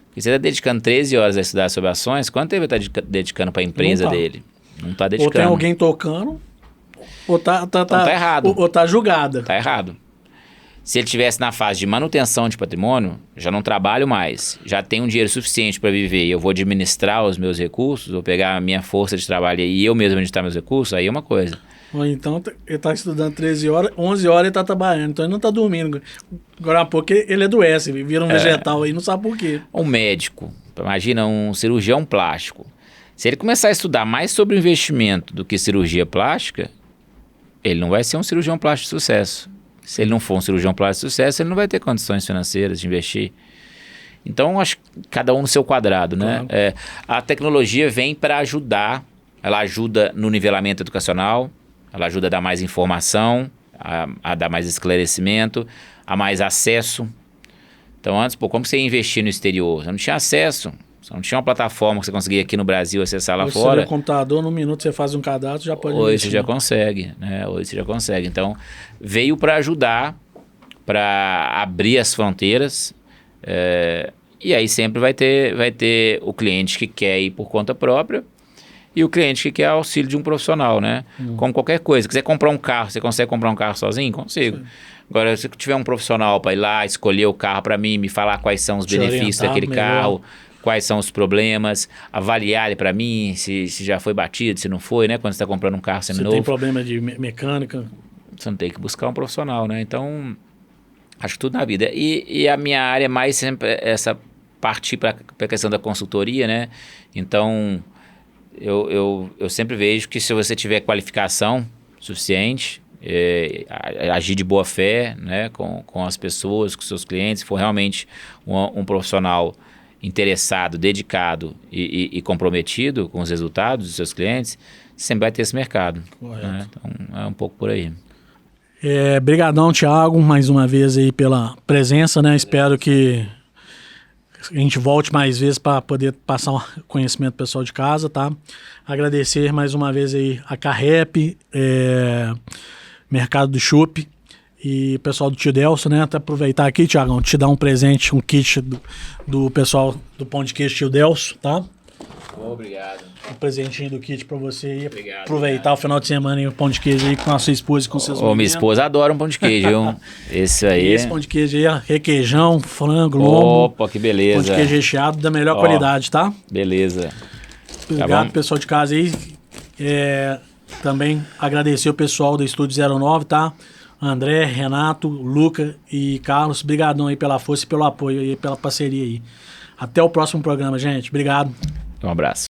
[SPEAKER 2] Porque você está dedicando 13 horas a estudar sobre ações, quanto tempo ele está dedicando para a empresa dele? Não está dedicando.
[SPEAKER 1] Ou tem alguém tocando, ou tá
[SPEAKER 2] errado.
[SPEAKER 1] Ou tá julgada.
[SPEAKER 2] Está errado. Se ele estivesse na fase de manutenção de patrimônio, já não trabalho mais, já tenho um dinheiro suficiente para viver e eu vou administrar os meus recursos, vou pegar a minha força de trabalho e eu mesmo administrar meus recursos, aí é uma coisa.
[SPEAKER 1] Ou então ele está estudando 13 horas, 11 horas ele está trabalhando, então ele não está dormindo. Agora há pouco ele adoece, vira um vegetal aí, não sabe por quê.
[SPEAKER 2] Um médico, imagina um cirurgião plástico. Se ele começar a estudar mais sobre investimento do que cirurgia plástica, ele não vai ser um cirurgião plástico de sucesso. Se ele não for um cirurgião plástico de sucesso, ele não vai ter condições financeiras de investir. Então, acho que cada um no seu quadrado, né?
[SPEAKER 1] Claro.
[SPEAKER 2] A tecnologia vem para ajudar, ela ajuda no nivelamento educacional, ela ajuda a dar mais informação, a dar mais esclarecimento, a mais acesso. Então, antes, como você ia investir no exterior? Você não tinha acesso, você não tinha uma plataforma que você conseguia aqui no Brasil acessar lá fora.
[SPEAKER 1] Hoje, computador, num minuto você faz um cadastro, já pode
[SPEAKER 2] investir.
[SPEAKER 1] Hoje
[SPEAKER 2] você já consegue, né? Hoje você já consegue. Então, veio para ajudar, para abrir as fronteiras, e aí sempre vai ter o cliente que quer ir por conta própria e o cliente que quer auxílio de um profissional, né? Como qualquer coisa. Quiser comprar um carro, você consegue comprar um carro sozinho? Consigo. Sim. Agora, se tiver um profissional para ir lá, escolher o carro para mim, me falar quais são os benefícios daquele carro, quais são os problemas, avaliar ele para mim, se já foi batido, se não foi, né? Quando você está comprando um carro seminovo.
[SPEAKER 1] Se tem problema de mecânica.
[SPEAKER 2] Você não tem que buscar um profissional, né? Então, acho que tudo na vida. E a minha área mais sempre essa partir para a questão da consultoria, né? Então, eu sempre vejo que se você tiver qualificação suficiente, agir de boa fé, né? Com as pessoas, com seus clientes, se for realmente um profissional interessado, dedicado e comprometido com os resultados dos seus clientes, sempre vai ter esse mercado. Né? Então, é um pouco por aí.
[SPEAKER 1] Brigadão, Thiago, mais uma vez aí pela presença, né? Espero que a gente volte mais vezes para poder passar um conhecimento pessoal de casa, tá? Agradecer mais uma vez aí a Carrep, Mercado do Chopp, e o pessoal do Tio Delso, né? Até aproveitar aqui, Thiagão, te dar um presente, um kit do pessoal do Pão de Queijo Tio Delso, tá?
[SPEAKER 2] Obrigado.
[SPEAKER 1] Um presentinho do kit pra você aí.
[SPEAKER 2] Obrigado,
[SPEAKER 1] Aproveitar o final de semana e o pão de queijo aí com a sua esposa e com seus
[SPEAKER 2] Ô, minha
[SPEAKER 1] meninos.
[SPEAKER 2] esposa adora um pão de queijo, viu? Esse aí.
[SPEAKER 1] Esse pão de queijo aí, ó, requeijão, frango, lombo.
[SPEAKER 2] Opa, que beleza.
[SPEAKER 1] Pão de queijo recheado da melhor
[SPEAKER 2] Ó.
[SPEAKER 1] qualidade, tá?
[SPEAKER 2] Beleza.
[SPEAKER 1] Obrigado,
[SPEAKER 2] bom.
[SPEAKER 1] pessoal de casa aí. Também agradecer o pessoal do Estúdio 09, tá? André, Renato, Luca e Carlos. Obrigadão aí pela força e pelo apoio aí, pela parceria aí. Até o próximo programa, gente. Obrigado.
[SPEAKER 2] Um abraço.